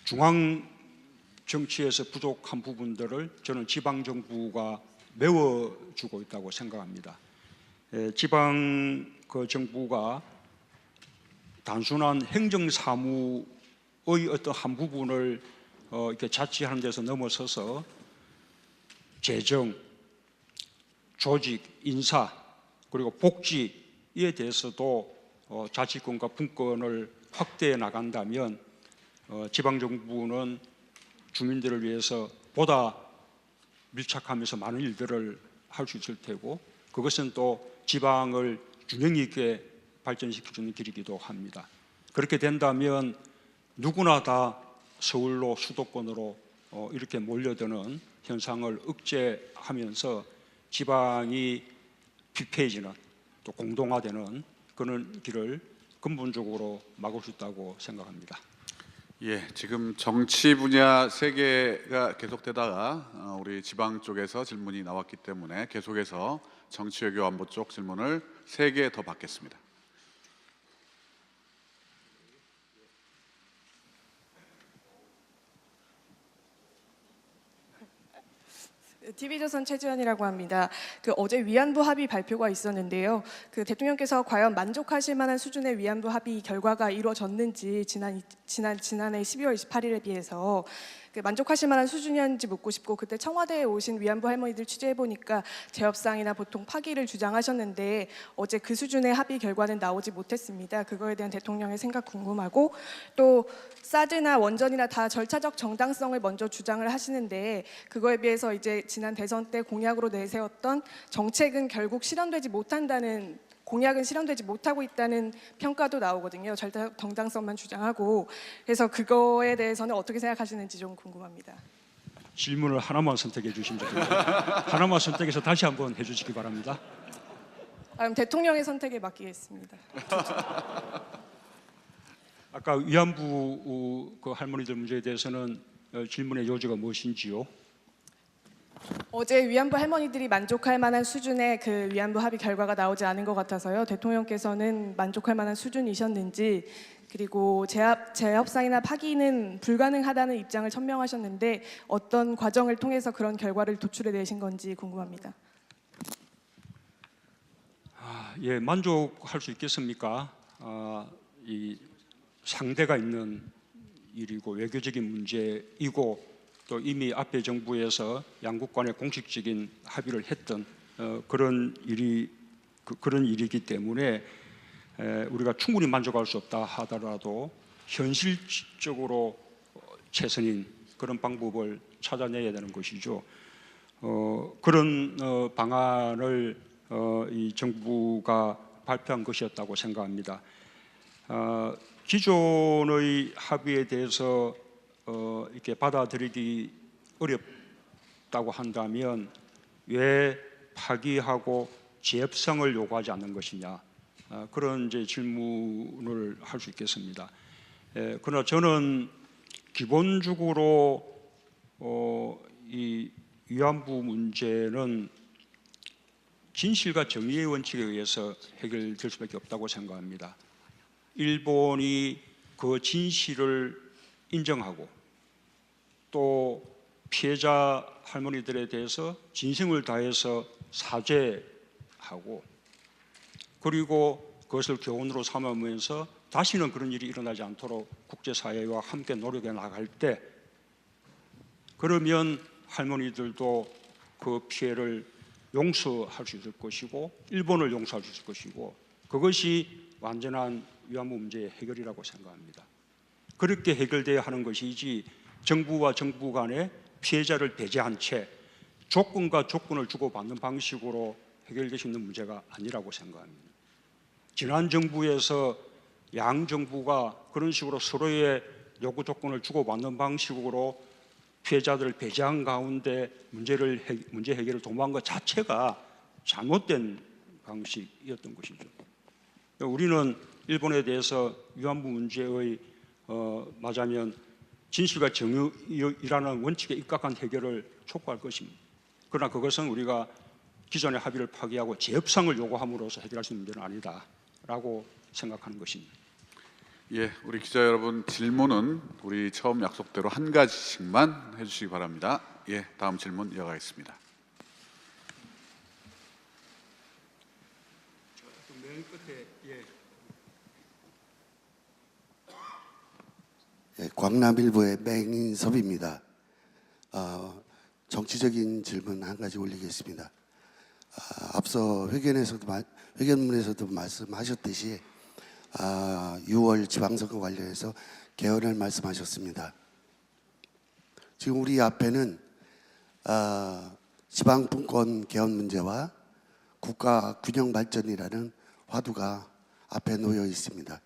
중앙 정치에서 부족한 부분들을 저는 지방 정부가 메워주고 있다고 생각합니다. 지방 그 정부가 단순한 행정 사무의 어떤 한 부분을 이렇게 자치하는 데서 넘어서서 재정, 조직, 인사 그리고 복지에 대해서도 자치권과 분권을 확대해 나간다면 지방 정부는 주민들을 위해서 보다 밀착하면서 많은 일들을 할 수 있을 테고 그것은 또 지방을 균형 있게 발전시켜주는 길이기도 합니다. 그렇게 된다면 누구나 다 서울로 수도권으로 이렇게 몰려드는 현상을 억제하면서 지방이 피폐해지는 또 공동화되는 그런 길을 근본적으로 막을 수 있다고 생각합니다. 예, 지금 정치 분야 3개가 계속되다가 우리 지방 쪽에서 질문이 나왔기 때문에 계속해서 정치 외교 안보 쪽 질문을 3개 더 받겠습니다. TV조선 최지연이라고 합니다. 어제 위안부 합의 발표가 있었는데요. 대통령께서 과연 만족하실 만한 수준의 위안부 합의 결과가 이루어졌는지 지난해 12월 28일에 비해서 만족하실 만한 수준이었는지 묻고 싶고 그때 청와대에 오신 위안부 할머니들 취재해 보니까 재협상이나 보통 파기를 주장하셨는데 어제 그 수준의 합의 결과는 나오지 못했습니다. 그거에 대한 대통령의 생각 궁금하고 또 사드나 원전이나 다 절차적 정당성을 먼저 주장을 하시는데 그거에 비해서 이제 지난 대선 때 공약으로 내세웠던 정책은 결국 실현되지 못한다는 공약은 실현되지 못하고 있다는 평가도 나오거든요. 절차적 정당성만 주장하고 그래서 그거에 대해서는 어떻게 생각하시는지 좀 궁금합니다. 질문을 하나만 선택해 주시면 좋겠습니다. 하나만 선택해서 다시 한번 해주시기 바랍니다. 그럼 대통령의 선택에 맡기겠습니다. 아까 위안부 그 할머니들 문제에 대해서는 질문의 요지가 무엇인지요? 어제 위안부 할머니들이 만족할 만한 수준의 위안부 합의 결과가 나오지 않은 것 같아서요. 대통령께서는 만족할 만한 수준이셨는지 그리고 재협상이나 파기는 불가능하다는 입장을 천명하셨는데 어떤 과정을 통해서 그런 결과를 도출해내신 건지 궁금합니다. 예, 만족할 수 있겠습니까? 이 상대가 있는 일이고 외교적인 문제이고 또 이미 앞에 정부에서 양국 간의 공식적인 합의를 했던 그런 일이기 때문에 우리가 충분히 만족할 수 없다 하더라도 현실적으로 최선인 그런 방법을 찾아내야 되는 것이죠. 그런 방안을 이 정부가 발표한 것이었다고 생각합니다. 기존의 합의에 대해서 이렇게 받아들이기 어렵다고 한다면 왜 파기하고 재협상을 요구하지 않는 것이냐, 그런 이제 질문을 할 수 있겠습니다. 그러나 저는 기본적으로 이 위안부 문제는 진실과 정의의 원칙에 의해서 해결될 수밖에 없다고 생각합니다. 일본이 그 진실을 인정하고 또 피해자 할머니들에 대해서 진심을 다해서 사죄하고 그리고 그것을 교훈으로 삼으면서 다시는 그런 일이 일어나지 않도록 국제사회와 함께 노력해 나갈 때, 그러면 할머니들도 그 피해를 용서할 수 있을 것이고 일본을 용서할 수 있을 것이고 그것이 완전한 위안부 문제의 해결이라고 생각합니다. 그렇게 해결돼야 하는 것이지 정부와 정부 간에 피해자를 배제한 채 조건과 조건을 주고받는 방식으로 해결될 수 있는 문제가 아니라고 생각합니다. 지난 정부에서 양 정부가 그런 식으로 서로의 요구 조건을 주고받는 방식으로 피해자들을 배제한 가운데 문제 해결을 도모한 것 자체가 잘못된 방식이었던 것이죠. 우리는 일본에 대해서 위안부 문제의 말하자면 진실과 정의라는 원칙에 입각한 해결을 촉구할 것입니다. 그러나 그것은 우리가 기존의 합의를 파기하고 재협상을 요구함으로써 해결할 수 있는 문제는 아니다라고 생각하는 것입니다. 예, 우리 기자 여러분 질문은 우리 처음 약속대로 한 가지씩만 해주시기 바랍니다. 예, 다음 질문 이어가겠습니다. 맨 끝에 광남일보의 맹인섭입니다. 정치적인 질문 한 가지 올리겠습니다. 앞서 회견문에서도 말씀하셨듯이 6월 지방선거 관련해서 개헌을 말씀하셨습니다. 지금 우리 앞에는 지방분권 개헌 문제와 국가 균형 발전이라는 화두가 앞에 놓여 있습니다.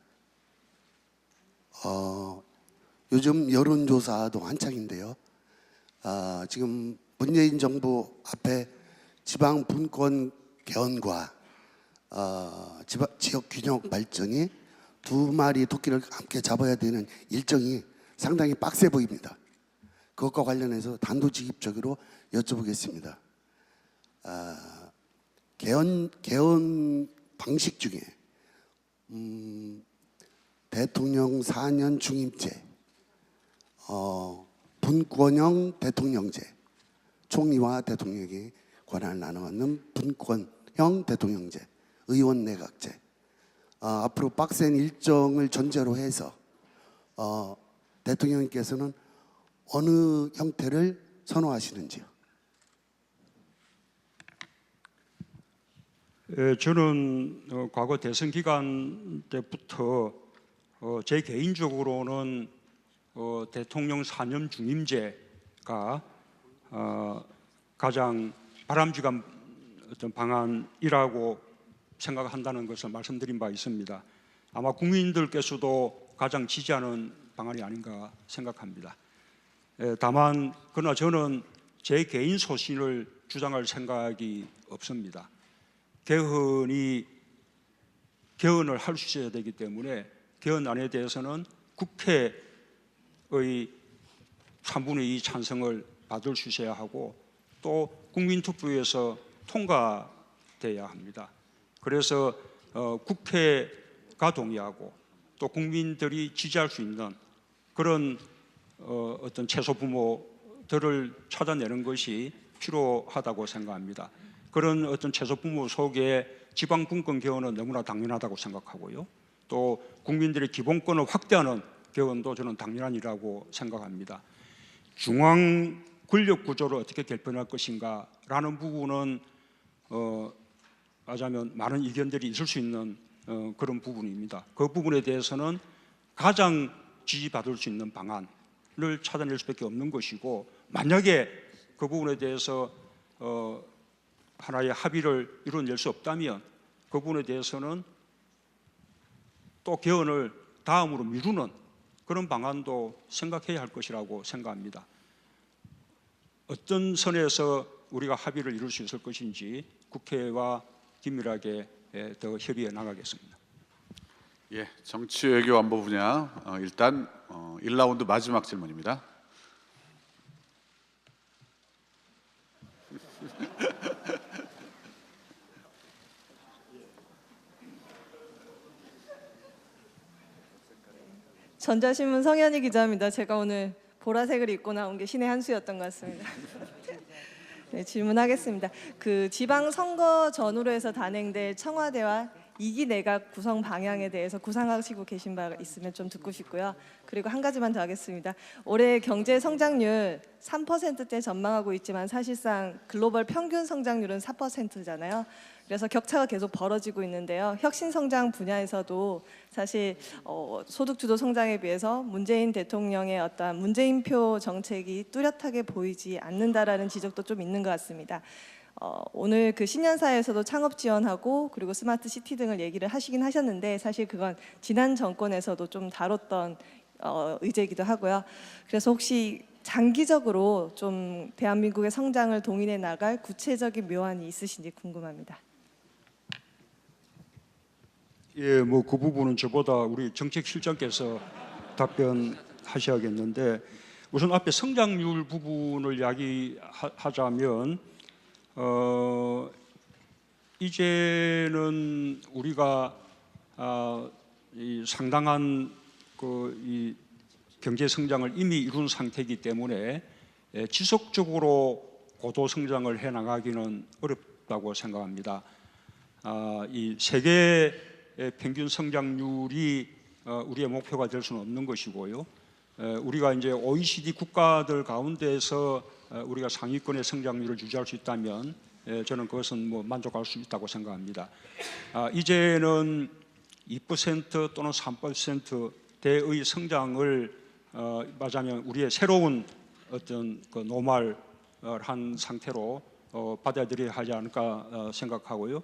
요즘 여론조사도 한창인데요. 지금 문재인 정부 앞에 지방분권 개헌과 지역 균형 발전이 두 마리 토끼를 함께 잡아야 되는 일정이 상당히 빡세 보입니다. 그것과 관련해서 단도직입적으로 여쭤보겠습니다. 개헌 방식 중에 대통령 4년 중임제, 분권형 대통령제, 총리와 대통령이 권한을 나누는 분권형 대통령제, 의원 내각제, 앞으로 빡센 일정을 전제로 해서 대통령께서는 어느 형태를 선호하시는지요? 저는 과거 대선 기간 때부터 제 개인적으로는 대통령 4년 중임제가 가장 바람직한 어떤 방안이라고 생각한다는 것을 말씀드린 바 있습니다. 아마 국민들께서도 가장 지지하는 방안이 아닌가 생각합니다. 다만 그러나 저는 제 개인 소신을 주장할 생각이 없습니다. 개헌을 할 수 있어야 되기 때문에 개헌안에 대해서는 국회의 3분의 2 찬성을 받을 수 있어야 하고 또 국민투표에서 통과돼야 합니다. 그래서 국회가 동의하고 또 국민들이 지지할 수 있는 그런 어떤 채소 부모들을 찾아내는 것이 필요하다고 생각합니다. 그런 어떤 채소 부모 속에 지방분권 개헌은 너무나 당연하다고 생각하고요. 또 국민들의 기본권을 확대하는 개헌도 저는 당연한 일이라고 생각합니다. 중앙 권력 구조를 어떻게 개편할 것인가라는 부분은 말하자면 많은 의견들이 있을 수 있는 그런 부분입니다. 그 부분에 대해서는 가장 지지받을 수 있는 방안을 찾아낼 수밖에 없는 것이고, 만약에 그 부분에 대해서 하나의 합의를 이뤄낼 수 없다면 그 부분에 대해서는 또 개헌을 다음으로 미루는 그런 방안도 생각해야 할 것이라고 생각합니다. 어떤 선에서 우리가 합의를 이룰 수 있을 것인지 국회와 긴밀하게 더 협의해 나가겠습니다. 예, 정치 외교 안보 분야 일단 1라운드 마지막 질문입니다. 전자신문 성현희 기자입니다. 제가 오늘 보라색을 입고 나온 게 신의 한 수였던 것 같습니다. 네, 질문하겠습니다. 그 지방 선거 전후로 해서 단행될 청와대와 2기 내각 구성 방향에 대해서 구상하시고 계신 바 있으면 좀 듣고 싶고요. 그리고 한 가지만 더 하겠습니다. 올해 경제 성장률 3%대 전망하고 있지만 사실상 글로벌 평균 성장률은 4%잖아요. 그래서 격차가 계속 벌어지고 있는데요. 혁신 성장 분야에서도 사실 소득주도 성장에 비해서 문재인 대통령의 어떤 문재인표 정책이 뚜렷하게 보이지 않는다라는 지적도 좀 있는 것 같습니다. 오늘 그 신년사에서도 창업 지원하고 그리고 스마트 시티 등을 얘기를 하시긴 하셨는데 사실 그건 지난 정권에서도 좀 다뤘던 의제이기도 하고요. 그래서 혹시 장기적으로 좀 대한민국의 성장을 동인해 나갈 구체적인 묘안이 있으신지 궁금합니다. 예, 뭐 그 부분은 저보다 우리 정책실장께서 답변하셔야겠는데, 우선 앞에 성장률 부분을 이야기하자면 이제는 우리가 이 상당한 이 경제 성장을 이미 이룬 상태이기 때문에 지속적으로 고도 성장을 해 나가기는 어렵다고 생각합니다. 이 세계 평균 성장률이 우리의 목표가 될 수는 없는 것이고요. 우리가 이제 OECD 국가들 가운데서 우리가 상위권의 성장률을 유지할 수 있다면 저는 그것은 뭐 만족할 수 있다고 생각합니다. 이제는 2% 또는 3%대의 성장을 말하자면 우리의 새로운 어떤 그 노멀한 상태로 받아들여야 하지 않을까 생각하고요.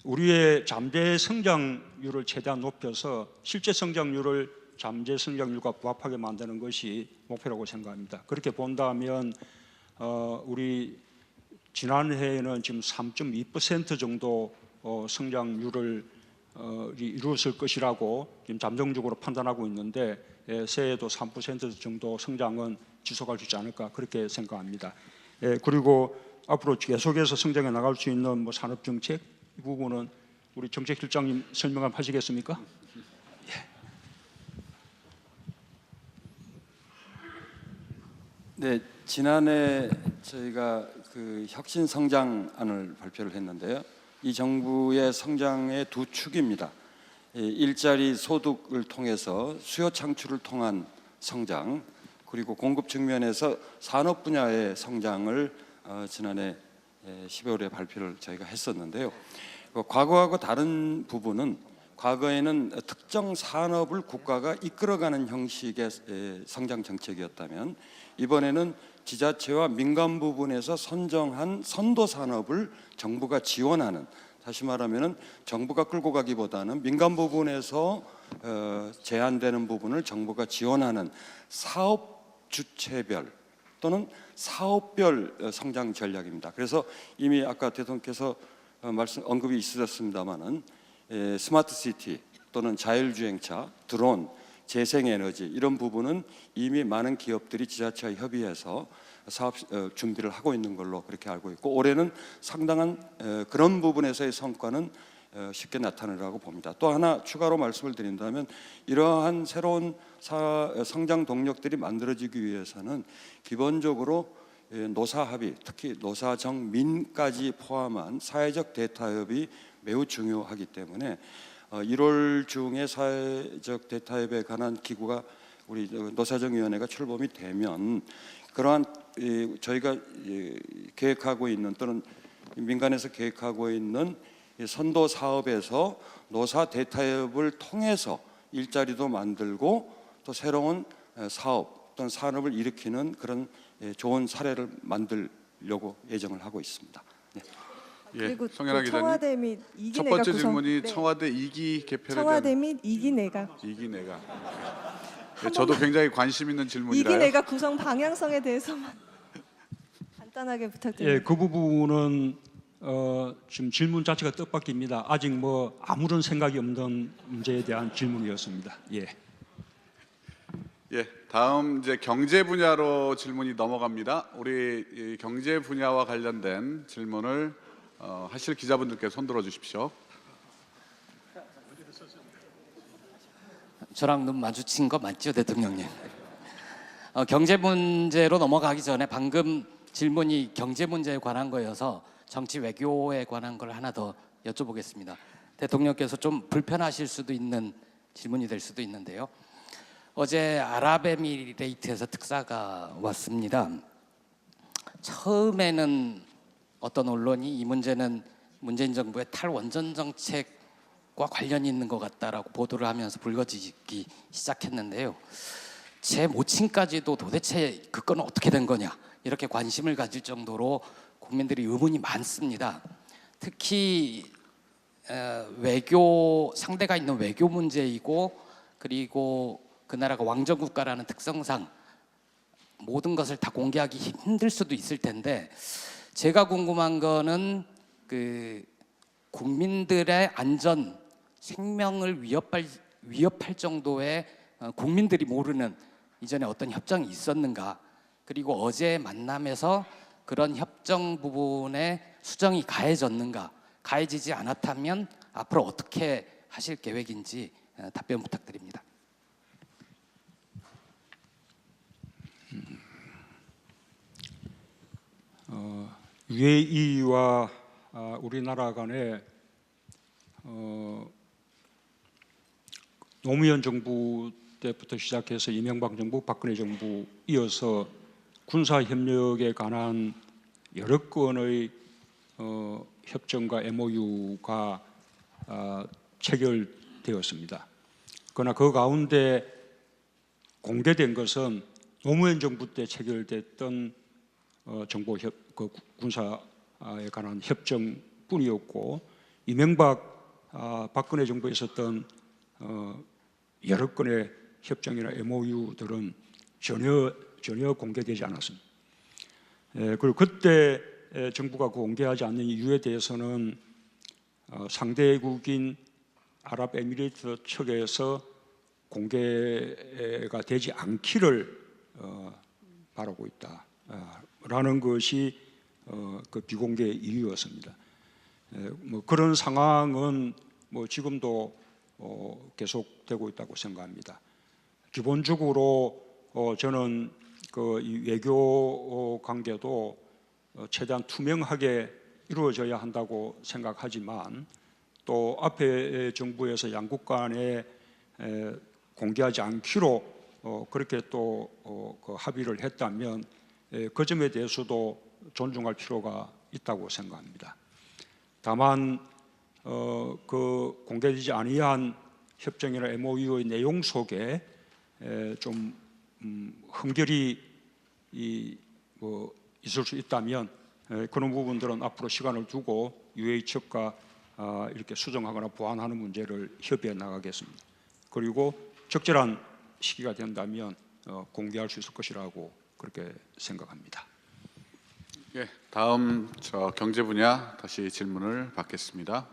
우리의 잠재 성장률을 최대한 높여서 실제 성장률을 잠재 성장률과 부합하게 만드는 것이 목표라고 생각합니다. 그렇게 본다면 우리 지난해에는 지금 3.2% 정도 성장률을 이루었을 것이라고 지금 잠정적으로 판단하고 있는데 새해에도 3% 정도 성장은 지속할 수 있지 않을까 그렇게 생각합니다. 그리고 앞으로 계속해서 성장해 나갈 수 있는 뭐 산업 정책 이 부분은 우리 정책실장님 설명 하시겠습니까? 네, 지난해 저희가 그 혁신 성장안을 발표를 했는데요. 이 정부의 성장의 두 축입니다. 일자리 소득을 통해서 수요 창출을 통한 성장, 그리고 공급 측면에서 산업 분야의 성장을 지난해 12월에 발표를 저희가 했었는데요. 과거하고 다른 부분은 과거에는 특정 산업을 국가가 이끌어가는 형식의 성장 정책이었다면 이번에는 지자체와 민간 부분에서 선정한 선도 산업을 정부가 지원하는, 다시 말하면 정부가 끌고 가기보다는 민간 부분에서 제한되는 부분을 정부가 지원하는 사업 주체별 또는 사업별 성장 전략입니다. 그래서 이미 아까 대통령께서 언급이 있으셨습니다마는 스마트 시티 또는 자율주행차, 드론, 재생에너지 이런 부분은 이미 많은 기업들이 지자체와 협의해서 사업 준비를 하고 있는 걸로 그렇게 알고 있고, 올해는 상당한 그런 부분에서의 성과는 쉽게 나타나리라고 봅니다. 또 하나 추가로 말씀을 드린다면 이러한 새로운 성장 동력들이 만들어지기 위해서는 기본적으로 노사 합의, 특히 노사정민까지 포함한 사회적 대타협이 매우 중요하기 때문에 1월 중에 사회적 대타협에 관한 기구가 우리 노사정위원회가 출범이 되면 그러한 저희가 계획하고 있는 또는 민간에서 계획하고 있는 선도 사업에서 노사 대타협을 통해서 일자리도 만들고 또 새로운 사업 또는 산업을 일으키는 그런 좋은 사례를 만들려고 예정을 하고 있습니다. 네. 그리고 성현아 기자님. 청와대 및 이기 첫 내각 번째 구성, 질문이 네. 청와대 2기 개편에 청와대 대한 및 이기 내각 2기 내각. 예, 저도 굉장히 관심 있는 질문이라요. 이기 내각 구성 방향성에 대해서만 간단하게 부탁드립니다. 예, 그 부분은 지금 질문 자체가 뜻밖입니다. 아직 뭐 아무런 생각이 없는 문제에 대한 질문이었습니다. 예. 예, 다음 이제 경제 분야로 질문이 넘어갑니다. 우리 이 경제 분야와 관련된 질문을 하실 기자분들께 손들어 주십시오. 저랑 눈 마주친 거 맞죠, 대통령님? 경제 문제로 넘어가기 전에 방금 질문이 경제 문제에 관한 거여서 정치 외교에 관한 걸 하나 더 여쭤보겠습니다. 대통령께서 좀 불편하실 수도 있는 질문이 될 수도 있는데요. 어제 아랍에미레이트에서 특사가 왔습니다. 처음에는 어떤 언론이 이 문제는 문재인 정부의 탈원전 정책과 관련이 있는 것 같다라고 보도를 하면서 불거지기 시작했는데요. 제 모친까지도 도대체 그 건은 어떻게 된 거냐 이렇게 관심을 가질 정도로 국민들이 의문이 많습니다. 특히 외교 상대가 있는 외교 문제이고 그리고 그 나라가 왕정 국가라는 특성상 모든 것을 다 공개하기 힘들 수도 있을 텐데 제가 궁금한 거는 그 국민들의 안전, 생명을 위협할 정도의 국민들이 모르는 이전에 어떤 협정이 있었는가 그리고 어제 만남에서 그런 협정 부분에 수정이 가해졌는가 가해지지 않았다면 앞으로 어떻게 하실 계획인지 답변 부탁드립니다. UAE와 우리나라 간에 노무현 정부 때부터 시작해서 이명박 정부, 박근혜 정부 이어서 군사 협력에 관한 여러 건의 협정과 MOU가 체결되었습니다. 그러나 그 가운데 공개된 것은 노무현 정부 때 체결됐던 정보 군사에 관한 협정뿐이었고 이명박 박근혜 정부에 있었던 여러 건의 협정이나 MOU들은 전혀 공개되지 않았습니다. 그리고 그때 정부가 공개하지 않는 이유에 대해서는 상대국인 아랍에미리트 측에서 공개가 되지 않기를 바라고 있다라는 것이 그 비공개 이유였습니다. 뭐 그런 상황은 뭐 지금도 계속되고 있다고 생각합니다. 기본적으로 저는 그 이 외교 관계도 최대한 투명하게 이루어져야 한다고 생각하지만 또 앞에 정부에서 양국 간에 공개하지 않기로 그렇게 또 그 합의를 했다면 그 점에 대해서도 존중할 필요가 있다고 생각합니다. 다만 그 공개되지 아니한 협정이나 MOU의 내용 속에 좀 흠결이 있을 수 있다면 그런 부분들은 앞으로 시간을 두고 UAE 측과 이렇게 수정하거나 보완하는 문제를 협의해 나가겠습니다. 그리고 적절한 시기가 된다면 공개할 수 있을 것이라고 그렇게 생각합니다. 예, 다음 경제 분야 다시 질문을 받겠습니다.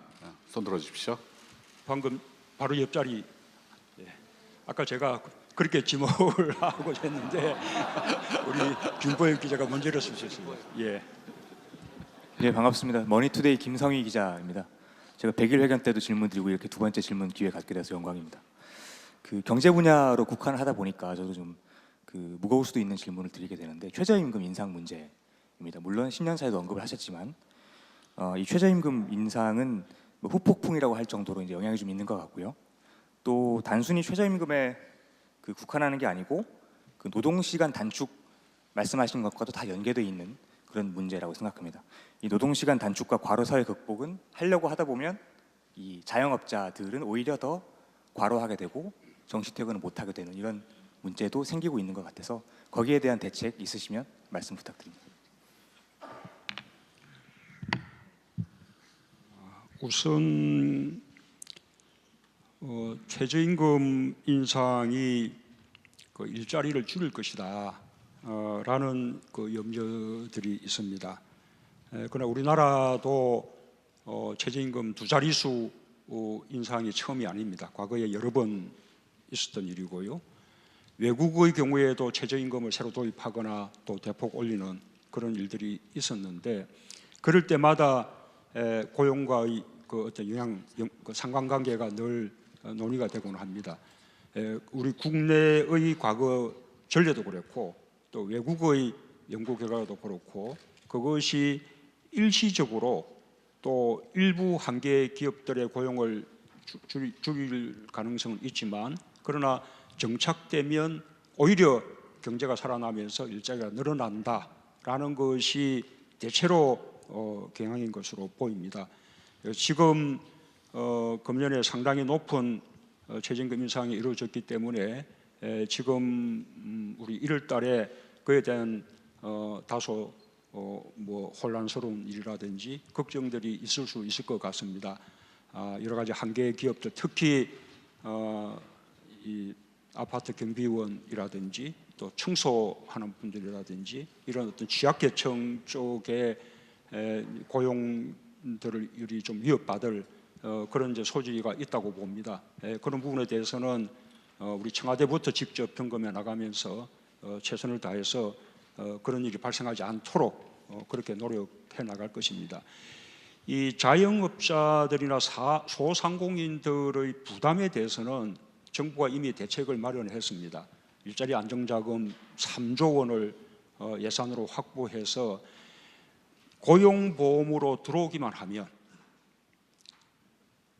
손 들어 주십시오. 방금 바로 옆자리 아까 제가 그렇게 지목을 하고 했는데 우리 김보영 기자가 먼저 일었을 수 있습니다. 네, 반갑습니다. 머니투데이 김성희 기자입니다. 제가 100일 회견 때도 질문 드리고 이렇게 두 번째 질문 기회 갖게 돼서 영광입니다. 그 경제 분야로 국한을 하다 보니까 저도 좀 그 무거울 수도 있는 질문을 드리게 되는데 최저임금 인상 문제입니다. 물론 10년 사에도 언급을 하셨지만 이 최저임금 인상은 뭐 후폭풍이라고 할 정도로 이제 영향이 좀 있는 것 같고요. 또 단순히 최저임금에 그 국한하는 게 아니고 그 노동시간 단축 말씀하신 것과도 다 연계되어 있는 그런 문제라고 생각합니다. 이 노동시간 단축과 과로사회 극복은 하려고 하다 보면 이 자영업자들은 오히려 더 과로하게 되고 정시퇴근을 못하게 되는 이런 문제도 생기고 있는 것 같아서 거기에 대한 대책 있으시면 말씀 부탁드립니다. 우선 최저임금 인상이 그 일자리를 줄일 것이다 라는 그 염려들이 있습니다. 그러나 우리나라도 최저임금 두 자릿수 인상이 처음이 아닙니다. 과거에 여러 번 있었던 일이고요. 외국의 경우에도 최저임금을 새로 도입하거나 또 대폭 올리는 그런 일들이 있었는데 그럴 때마다 고용과의 그 어떤 그 상관관계가 늘 논의가 되곤 합니다. 우리 국내의 과거 전례도 그렇고 또 외국의 연구 결과도 그렇고 그것이 일시적으로 또 일부 한계 기업들의 고용을 줄일 가능성은 있지만 그러나 정착되면 오히려 경제가 살아나면서 일자리가 늘어난다라는 것이 대체로 경향인 것으로 보입니다. 지금 금년에 상당히 높은 최저임금 인상이 이루어졌기 때문에 지금 우리 1월 달에 그에 대한 다소 뭐 혼란스러운 일이라든지 걱정들이 있을 수 있을 것 같습니다. 여러 가지 한계 기업들 특히 이 아파트 경비원이라든지 또 청소하는 분들이라든지 이런 어떤 취약계층 쪽에 고용들이 좀 위협받을 그런 이제 소지가 있다고 봅니다. 그런 부분에 대해서는 우리 청와대부터 직접 점검해 나가면서 최선을 다해서 그런 일이 발생하지 않도록 그렇게 노력해 나갈 것입니다. 이 자영업자들이나 소상공인들의 부담에 대해서는 정부가 이미 대책을 마련했습니다. 일자리 안정자금 3조 원을 예산으로 확보해서 고용보험으로 들어오기만 하면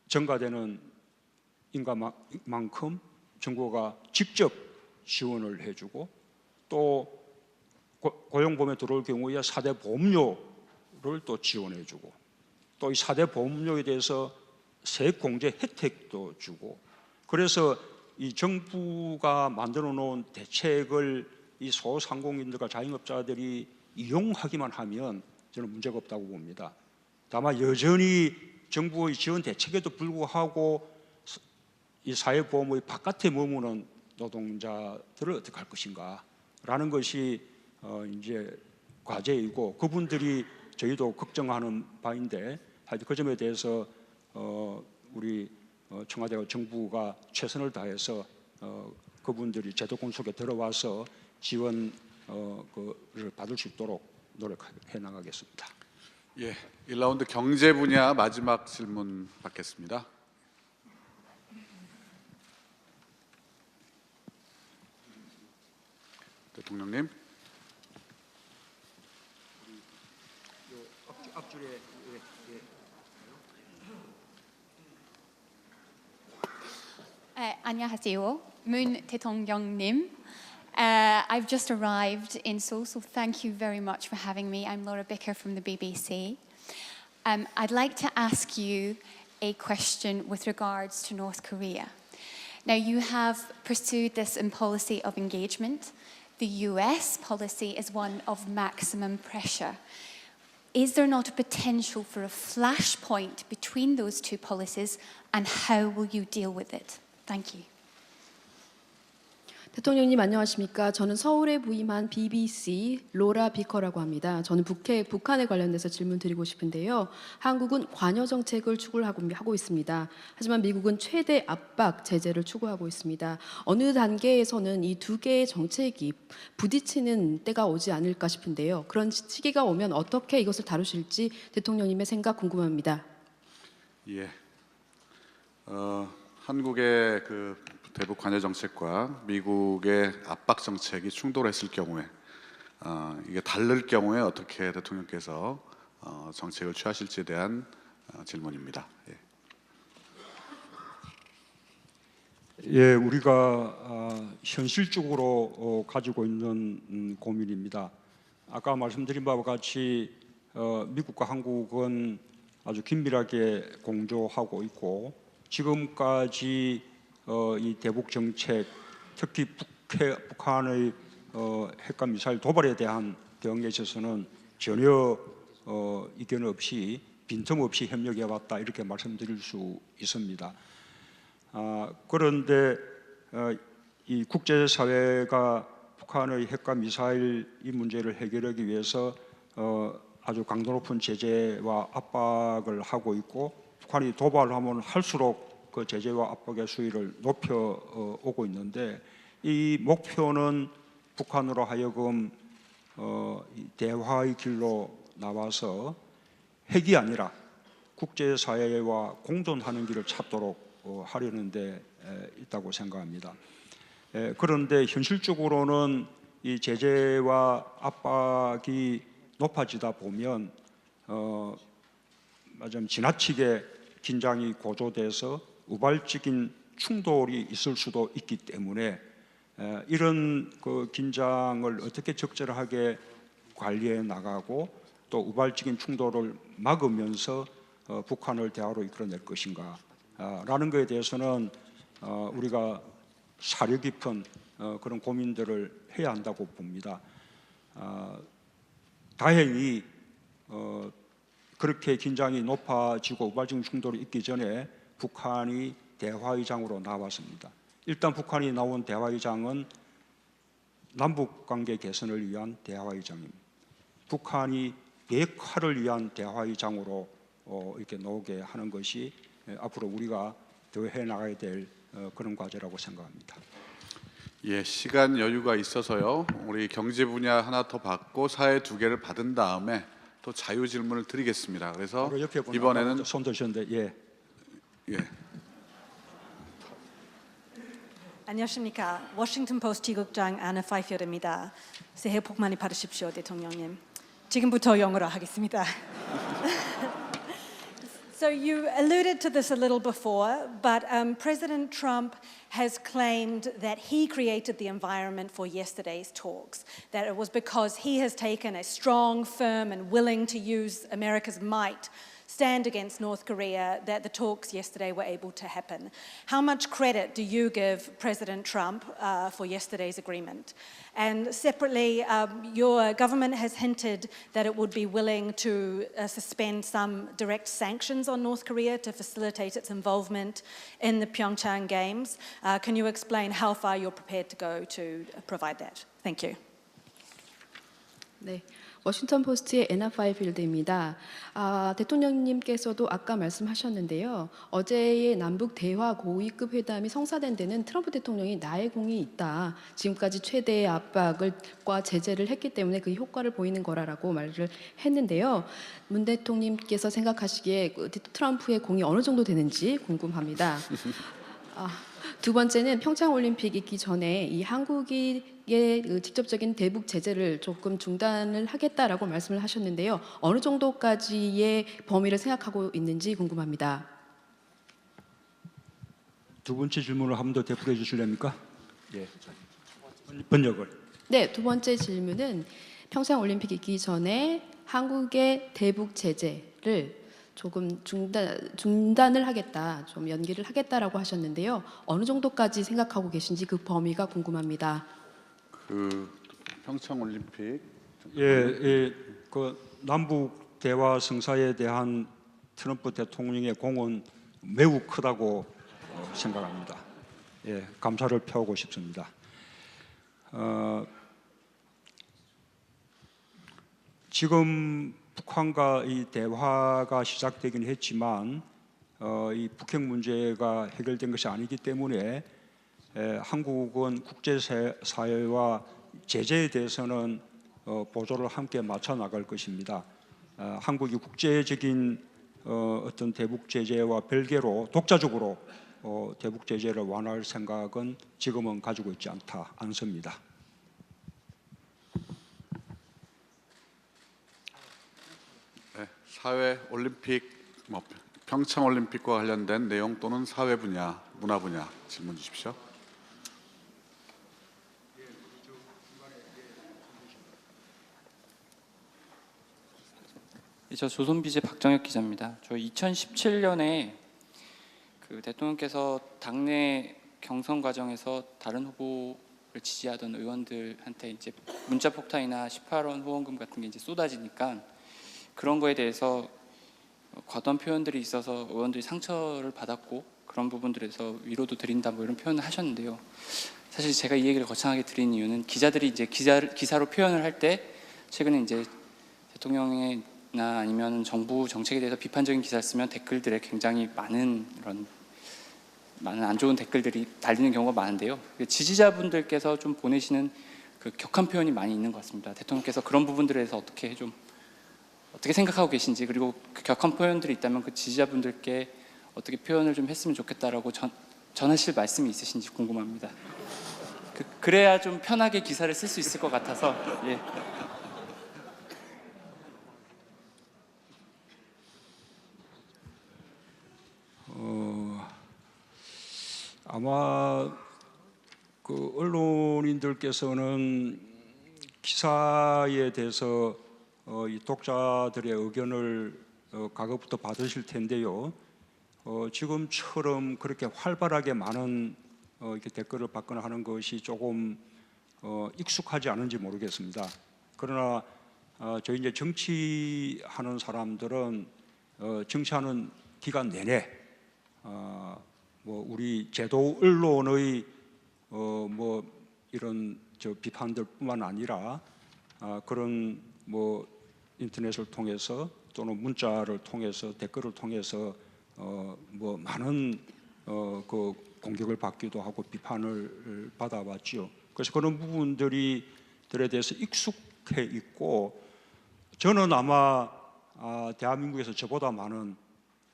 증가되는 인가만큼 정부가 직접 지원을 해주고 또 고용보험에 들어올 경우에 4대 보험료를 또 지원해주고 또 이 4대 보험료에 대해서 세액공제 혜택도 주고 그래서 이 정부가 만들어 놓은 대책을 이 소상공인들과 자영업자들이 이용하기만 하면 저는 문제가 없다고 봅니다. 다만 여전히 정부의 지원 대책에도 불구하고 이 사회보험의 바깥에 머무는 노동자들을 어떻게 할 것인가라는 것이 이제 과제이고 그분들이 저희도 걱정하는 바인데 하여튼 그 점에 대해서 우리 청와대와 정부가 최선을 다해서 그분들이 제도권 속에 들어와서 지원을 받을 수 있도록 노력해 나가겠습니다. 예, 1라운드 경제 분야 마지막 질문 받겠습니다. 대통령님. 앞줄에 안녕하세요. 문 대통령님. I've just arrived in Seoul, so thank you very much for having me. I'm Laura Bicker from the BBC. I'd like to ask you a question with regards to North Korea. Now, you have pursued this in policy of engagement. The US policy is one of maximum pressure. Is there not a potential for a flashpoint between those two policies, and how will you deal with it? Thank you. 대통령님 안녕하십니까? 저는 서울에 부임한 BBC 로라 비커라고 합니다. 저는 북한에 관련돼서 질문 드리고 싶은데요. 한국은 관여 정책을 추구하고 있습니다. 하지만 미국은 최대 압박 제재를 추구하고 있습니다. 어느 단계에서는 이 두 개의 정책이 부딪히는 때가 오지 않을까 싶은데요. 그런 시기가 오면 어떻게 이것을 다루실지 대통령님의 생각 궁금합니다. 예. 한국의 그 대북 관여 정책과 미국의 압박 정책이 충돌했을 경우에 이게 다를 경우에 어떻게 대통령께서 정책을 취하실지에 대한 질문입니다. 예. 예, 우리가 현실적으로 가지고 있는 고민입니다. 아까 말씀드린 바와 같이 미국과 한국은 아주 긴밀하게 공조하고 있고 지금까지 이 대북 정책, 특히 북한의 핵과 미사일 도발에 대한 대응에 있어서는 전혀 이견 없이 빈틈없이 협력해 왔다 이렇게 말씀드릴 수 있습니다. 그런데 이 국제사회가 북한의 핵과 미사일 이 문제를 해결하기 위해서 아주 강도 높은 제재와 압박을 하고 있고 북한이 도발하면 할수록 그 제재와 압박의 수위를 높여 오고 있는데 이 목표는 북한으로 하여금 이 대화의 길로 나와서 핵이 아니라 국제사회와 공존하는 길을 찾도록 하려는 데 있다고 생각합니다. 그런데 현실적으로는 이 제재와 압박이 높아지다 보면 좀 지나치게 긴장이 고조돼서 우발적인 충돌이 있을 수도 있기 때문에 이런 그 긴장을 어떻게 적절하게 관리해 나가고 또 우발적인 충돌을 막으면서 북한을 대화로 이끌어낼 것인가 라는 것에 대해서는 우리가 사려 깊은 그런 고민들을 해야 한다고 봅니다. 다행히 그렇게 긴장이 높아지고 우발적인 충돌이 있기 전에 북한이 대화의장으로 나왔습니다. 일단 북한이 나온 대화의장은 남북관계 개선을 위한 대화의장입니다. 북한이 비핵화를 위한 대화의장으로 이렇게 나오게 하는 것이 앞으로 우리가 더 해나가야 될 그런 과제라고 생각합니다. 예, 시간 여유가 있어서요. 우리 경제 분야 하나 더 받고 사회 2개를 받은 다음에 또 자유 질문을 드리겠습니다. 그래서 이번에는 손 드셨는데 예. 안녕하십니까. 워싱턴 포스트 지국장 아나 파이필드입니다. 새해 복 많이 받으십시오, 대통령님. 지금부터 영어로 하겠습니다. So you alluded to this a little before, but President Trump has claimed that he created the environment for yesterday's talks, that it was because he has taken a strong, firm, and willing to use America's might stand against North Korea that the talks yesterday were able to happen. How much credit do you give President Trump for yesterday's agreement? And separately, your government has hinted that it would be willing to suspend some direct sanctions on North Korea to facilitate its involvement in the Pyeongchang Games. Can you explain how far you're prepared to go to provide that? Thank you. 네. 워싱턴 포스트의 애나 파이필드입니다. 대통령님께서도 아까 말씀하셨는데요. 어제의 남북 대화 고위급 회담이 성사된 데는 트럼프 대통령이 나의 공이 있다. 지금까지 최대의 압박과 제재를 했기 때문에 그 효과를 보이는 거라고 말을 했는데요. 문 대통령님께서 생각하시기에 트럼프의 공이 어느 정도 되는지 궁금합니다. 두 번째는 평창 올림픽 있기 전에 이 한국의 직접적인 대북 제재를 조금 중단을 하겠다라고 말씀을 하셨는데요. 어느 정도까지의 범위를 생각하고 있는지 궁금합니다. 두 번째 질문을 한 번 더 되풀이해 주실랍니까? 예. 번역을. 네, 두 번째 질문은 평창 올림픽 있기 전에 한국의 대북 제재를 조금 중단을 하겠다, 좀 연기를 하겠다라고 하셨는데요. 어느 정도까지 생각하고 계신지 그 범위가 궁금합니다. 그 평창 올림픽 그 남북 대화 성사에 대한 트럼프 대통령의 공은 매우 크다고 생각합니다. 예, 감사를 표하고 싶습니다. 지금 북한과 이 대화가 시작되긴 했지만 이 북핵 문제가 해결된 것이 아니기 때문에 한국은 국제사회와 제재에 대해서는 보조를 함께 맞춰 나갈 것입니다. 한국이 국제적인 어떤 대북 제재와 별개로 독자적으로 대북 제재를 완화할 생각은 지금은 가지고 있지 않습니다. 네, 사회 올림픽, 평창 올림픽과 관련된 내용 또는 사회 분야 문화 분야 질문 주십시오. 저 조선비제 박정혁 기자입니다. 저 2017년에 그 대통령께서 당내 경선 과정에서 다른 후보를 지지하던 의원들한테 이제 문자 폭탄이나 18원 후원금 같은 게 이제 쏟아지니까 그런 거에 대해서 과도한 표현들이 있어서 의원들이 상처를 받았고 그런 부분들에서 위로도 드린다 뭐 이런 표현을 하셨는데요. 사실 제가 이 얘기를 거창하게 드린 이유는 기자들이 이제 기사로 표현을 할 때 최근에 이제 대통령의 나 아니면 정부 정책에 대해서 비판적인 기사를 쓰면 댓글들에 굉장히 많은 안 좋은 댓글들이 달리는 경우가 많은데요. 지지자분들께서 좀 보내시는 그 격한 표현이 많이 있는 것 같습니다. 대통령께서 그런 부분들에 대해서 어떻게 생각하고 계신지, 그리고 그 격한 표현들이 있다면 그 지지자분들께 어떻게 표현을 좀 했으면 좋겠다라고 전하실 말씀이 있으신지 궁금합니다. 그래야 좀 편하게 기사를 쓸 수 있을 것 같아서. 예. 아마 그 언론인들께서는 기사에 대해서 이 독자들의 의견을 과거부터 받으실 텐데요. 지금처럼 그렇게 활발하게 많은 이렇게 댓글을 받거나 하는 것이 조금 익숙하지 않은지 모르겠습니다. 그러나 저희 이제 정치하는 사람들은 정치하는 기간 내내 뭐 우리 제도 언론의 뭐 이런 비판들뿐만 아니라 그런 뭐 인터넷을 통해서 또는 문자를 통해서 댓글을 통해서 뭐 많은 그 공격을 받기도 하고 비판을 받아왔죠. 그래서 그런 부분들에 대해서 익숙해 있고, 저는 아마 대한민국에서 저보다 많은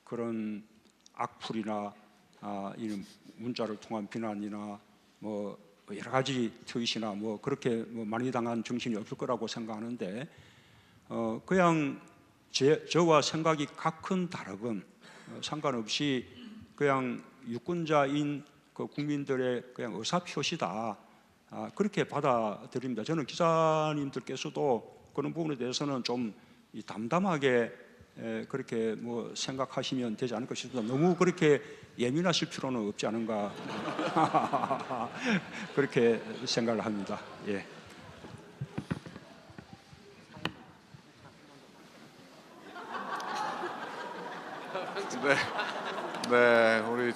그런 악플이나 이런 문자를 통한 비난이나 뭐 여러 가지 트윗이나 뭐 그렇게 뭐 많이 당한 정신이 없을 거라고 생각하는데, 그냥 저와 생각이 각은 다르건 상관없이 그냥 유권자인 그 국민들의 그냥 의사 표시다, 그렇게 받아들입니다. 저는 기자님들께서도 그런 부분에 대해서는 좀 담담하게 그렇게 뭐 생각하시면 되지 않을까 싶습니다. 너무 그렇게 예민하실 필요는 없지 않은가 그렇게 생각을 합니다. 예. 네, 우리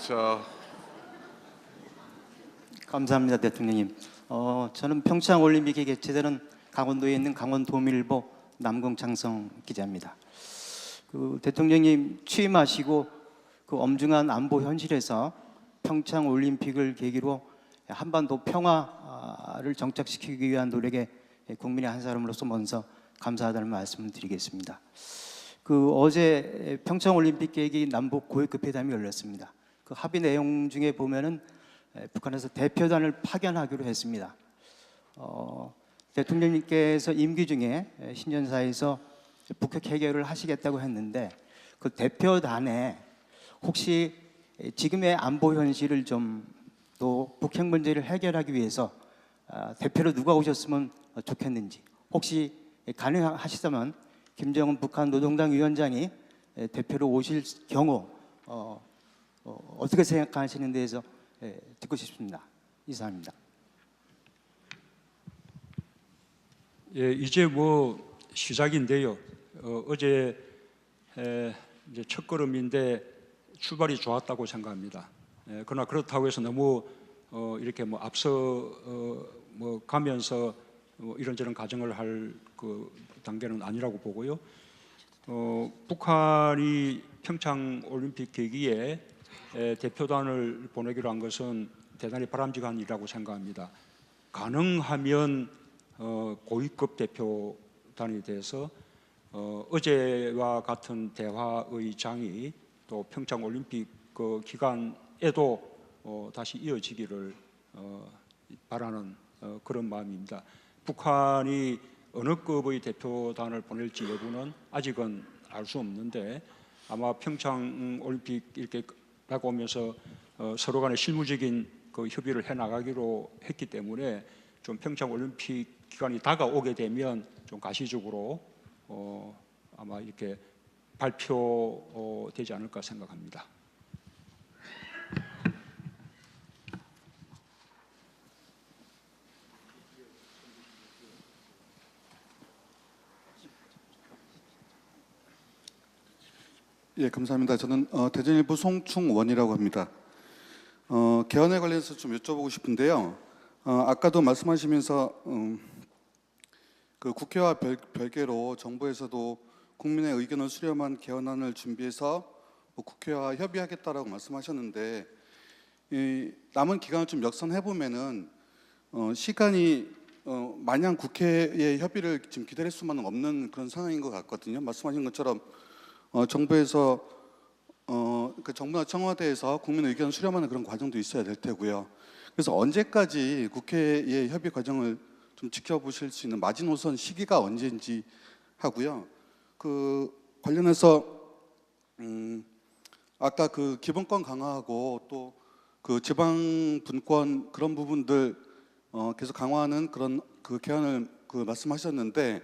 감사합니다, 대통령님. 저는 평창 올림픽에 개최되는 강원도에 있는 강원도민일보 남궁창성 기자입니다. 그 대통령님 취임하시고 그 엄중한 안보 현실에서 평창 올림픽을 계기로 한반도 평화를 정착시키기 위한 노력에 국민의 한 사람으로서 먼저 감사하다는 말씀을 드리겠습니다. 그 어제 평창 올림픽 계기 남북 고위급 회담이 열렸습니다. 그 합의 내용 중에 보면은 북한에서 대표단을 파견하기로 했습니다. 대통령님께서 임기 중에 신년사에서 북핵 해결을 하시겠다고 했는데, 그 대표단에 혹시 지금의 안보 현실을 좀 또 북핵 문제를 해결하기 위해서 대표로 누가 오셨으면 좋겠는지, 혹시 가능하시다면 김정은 북한 노동당 위원장이 대표로 오실 경우 어떻게 생각하시는 데에서 듣고 싶습니다. 이상입니다. 예, 이제 뭐 시작인데요. 어제 이제 첫 걸음인데 출발이 좋았다고 생각합니다. 그러나 그렇다고 해서 너무 이렇게 뭐 앞서 뭐 가면서 뭐 이런저런 가정을 할 그 단계는 아니라고 보고요. 북한이 평창 올림픽 계기에 대표단을 보내기로 한 것은 대단히 바람직한 일이라고 생각합니다. 가능하면 고위급 대표단이 돼서 어제와 같은 대화의 장이 또 평창 올림픽 그 기간에도 다시 이어지기를 바라는 그런 마음입니다. 북한이 어느 급의 대표단을 보낼지 여부는 아직은 알 수 없는데, 아마 평창 올림픽 이렇게 다가오면서 서로 간에 실무적인 그 협의를 해 나가기로 했기 때문에 좀 평창 올림픽 기간이 다가오게 되면 좀 가시적으로 아마 이렇게 발표되지 않을까 생각합니다. 예, 감사합니다. 저는 대전일보 송충원이라고 합니다. 개헌에 관련해서 좀 여쭤보고 싶은데요. 아까도 말씀하시면서 그 국회와 별개로 정부에서도 국민의 의견을 수렴한 개헌안을 준비해서 국회와 협의하겠다라고 말씀하셨는데 이 남은 기간을 좀 역산해 보면은 시간이 마냥 국회의 협의를 지금 기다릴 수만은 없는 그런 상황인 것 같거든요. 말씀하신 것처럼 정부에서 그 정부나 청와대에서 국민 의견을 수렴하는 그런 과정도 있어야 될 테고요. 그래서 언제까지 국회의 협의 과정을 좀 지켜보실 수 있는 마지노선 시기가 언제인지 하고요. 그 관련해서 아까 그 기본권 강화하고 또 그 지방 분권 그런 부분들 계속 강화하는 그런 그 개헌을 그 말씀하셨는데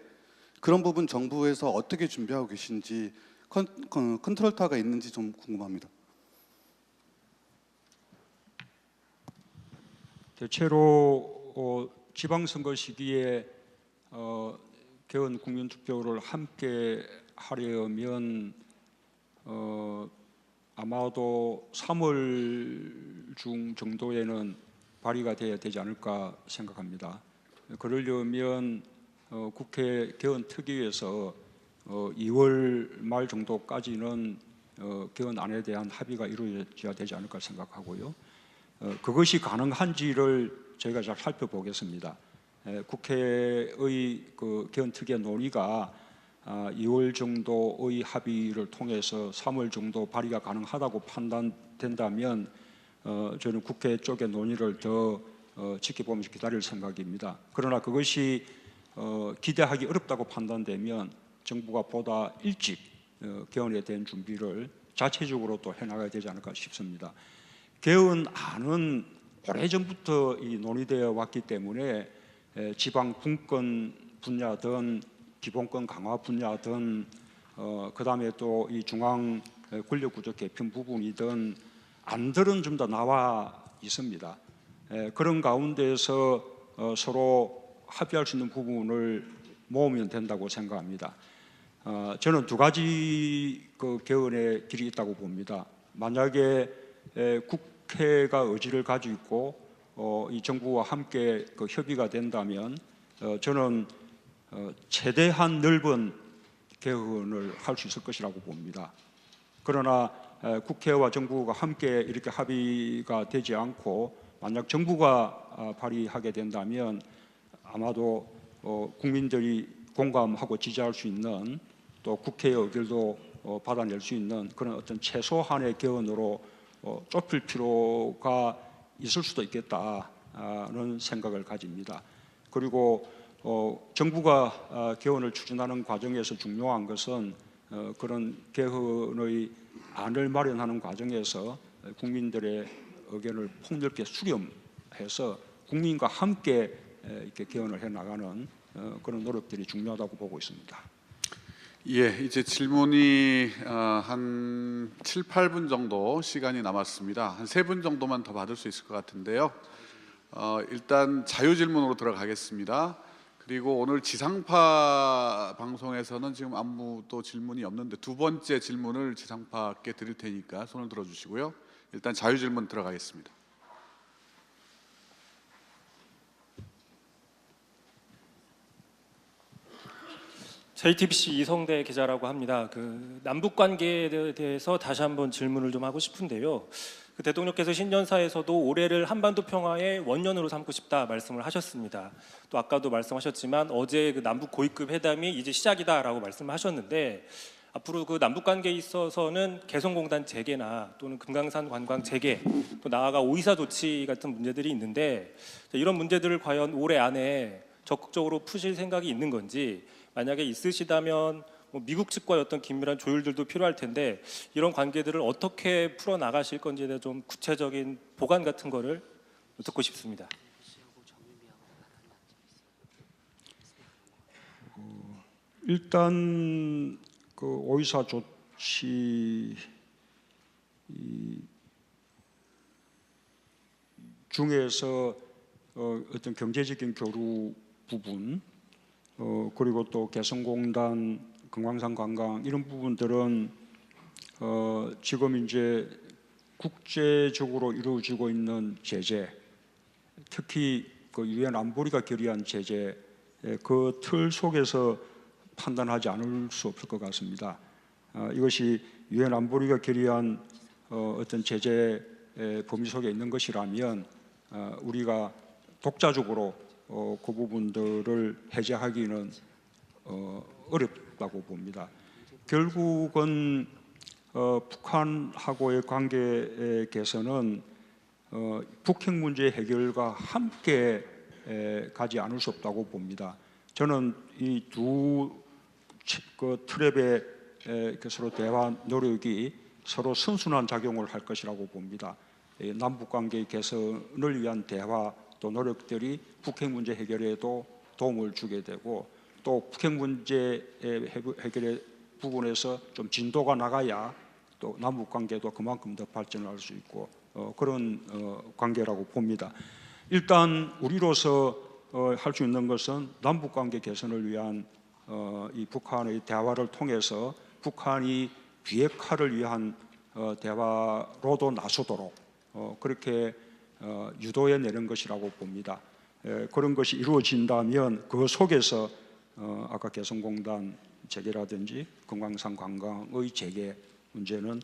그런 부분 정부에서 어떻게 준비하고 계신지 컨트롤 타워가 있는지 좀 궁금합니다. 대체로 지방선거 시기에 개헌 국민투표를 함께 하려면 아마도 3월 중 정도에는 발의가 돼야 되지 않을까 생각합니다. 그러려면 국회 개헌 특위에서 2월 말 정도까지는 개헌안에 대한 합의가 이루어져야 되지 않을까 생각하고요. 그것이 가능한지를 저희가 잘 살펴보겠습니다. 국회의 그 개헌 특위의 논의가 2월 정도의 합의를 통해서 3월 정도 발의가 가능하다고 판단된다면 저는 국회 쪽의 논의를 더 지켜보면서 기다릴 생각입니다. 그러나 그것이 기대하기 어렵다고 판단되면 정부가 보다 일찍 개헌에 대한 준비를 자체적으로 또 해나가야 되지 않을까 싶습니다. 개헌안은 오래전부터 논의되어 왔기 때문에 지방 분권 분야든 기본권 강화 분야든 그다음에 또 이 중앙 권력구조 개편 부분이든 안들은 좀 더 나와 있습니다. 그런 가운데서 서로 합의할 수 있는 부분을 모으면 된다고 생각합니다. 저는 두 가지 그 개헌의 길이 있다고 봅니다. 만약에 국회가 의지를 가지고 있고 이 정부와 함께 그 협의가 된다면 저는 최대한 넓은 개헌을 할 수 있을 것이라고 봅니다. 그러나 국회와 정부가 함께 이렇게 합의가 되지 않고 만약 정부가 발의하게 된다면 아마도 국민들이 공감하고 지지할 수 있는 또 국회의 의결도 받아낼 수 있는 그런 어떤 최소한의 개헌으로 좁힐 필요가 있을 수도 있겠다는 생각을 가집니다. 그리고 정부가 개헌을 추진하는 과정에서 중요한 것은 그런 개헌의 안을 마련하는 과정에서 국민들의 의견을 폭넓게 수렴해서 국민과 함께 이렇게 개헌을 해 나가는 그런 노력들이 중요하다고 보고 있습니다. 예, 이제 질문이 한 7, 8분 정도 시간이 남았습니다. 한 3분 정도만 더 받을 수 있을 것 같은데요. 일단 자유질문으로 들어가겠습니다. 그리고 오늘 지상파 방송에서는 지금 아무도 질문이 없는데 두 번째 질문을 지상파께 드릴 테니까 손을 들어주시고요. 일단 자유질문 들어가겠습니다. JTBC 이성대 기자라고 합니다. 그 남북 관계에 대해서 다시 한번 질문을 좀 하고 싶은데요. 그 대통령께서 신년사에서도 올해를 한반도 평화의 원년으로 삼고 싶다 말씀을 하셨습니다. 또 아까도 말씀하셨지만 어제 그 남북 고위급 회담이 이제 시작이다라고 말씀을 하셨는데 앞으로 그 남북 관계에 있어서는 개성공단 재개나 또는 금강산 관광 재개, 또 나아가 오이사 조치 같은 문제들이 있는데 이런 문제들을 과연 올해 안에 적극적으로 푸실 생각이 있는 건지 만약에 있으시다면 뭐 미국 측과의 어떤 긴밀한 조율들도 필요할 텐데 이런 관계들을 어떻게 풀어 나가실 건지에 대해 좀 구체적인 보관 같은 거를 듣고 싶습니다. 일단 그 오이사 조치 중에서 어떤 경제적인 교류 부분, 그리고 또 개성공단, 금강산 관광 이런 부분들은 지금 이제 국제적으로 이루어지고 있는 제재, 특히 그 유엔 안보리가 결의한 제재 그 틀 속에서 판단하지 않을 수 없을 것 같습니다. 이것이 유엔 안보리가 결의한 어떤 제재 범위 속에 있는 것이라면 우리가 독자적으로 그 부분들을 해제하기는 어렵다고 봅니다. 결국은 북한하고의 관계 개선은 북핵 문제 해결과 함께 가지 않을 수 없다고 봅니다. 저는 이 두 트랩의 서로 대화 노력이 서로 선순환 작용을 할 것이라고 봅니다. 남북 관계 개선을 위한 대화 또 노력들이 북핵 문제 해결에도 도움을 주게 되고 또 북핵 문제 해결의 부분에서 좀 진도가 나가야 또 남북 관계도 그만큼 더 발전할 수 있고 그런 관계라고 봅니다. 일단 우리로서 할 수 있는 것은 남북 관계 개선을 위한 이 북한의 대화를 통해서 북한이 비핵화를 위한 대화로도 나서도록 그렇게 유도해 내는 것이라고 봅니다. 그런 것이 이루어진다면 그 속에서 아까 개성공단 재개라든지 금강산 관광의 재개 문제는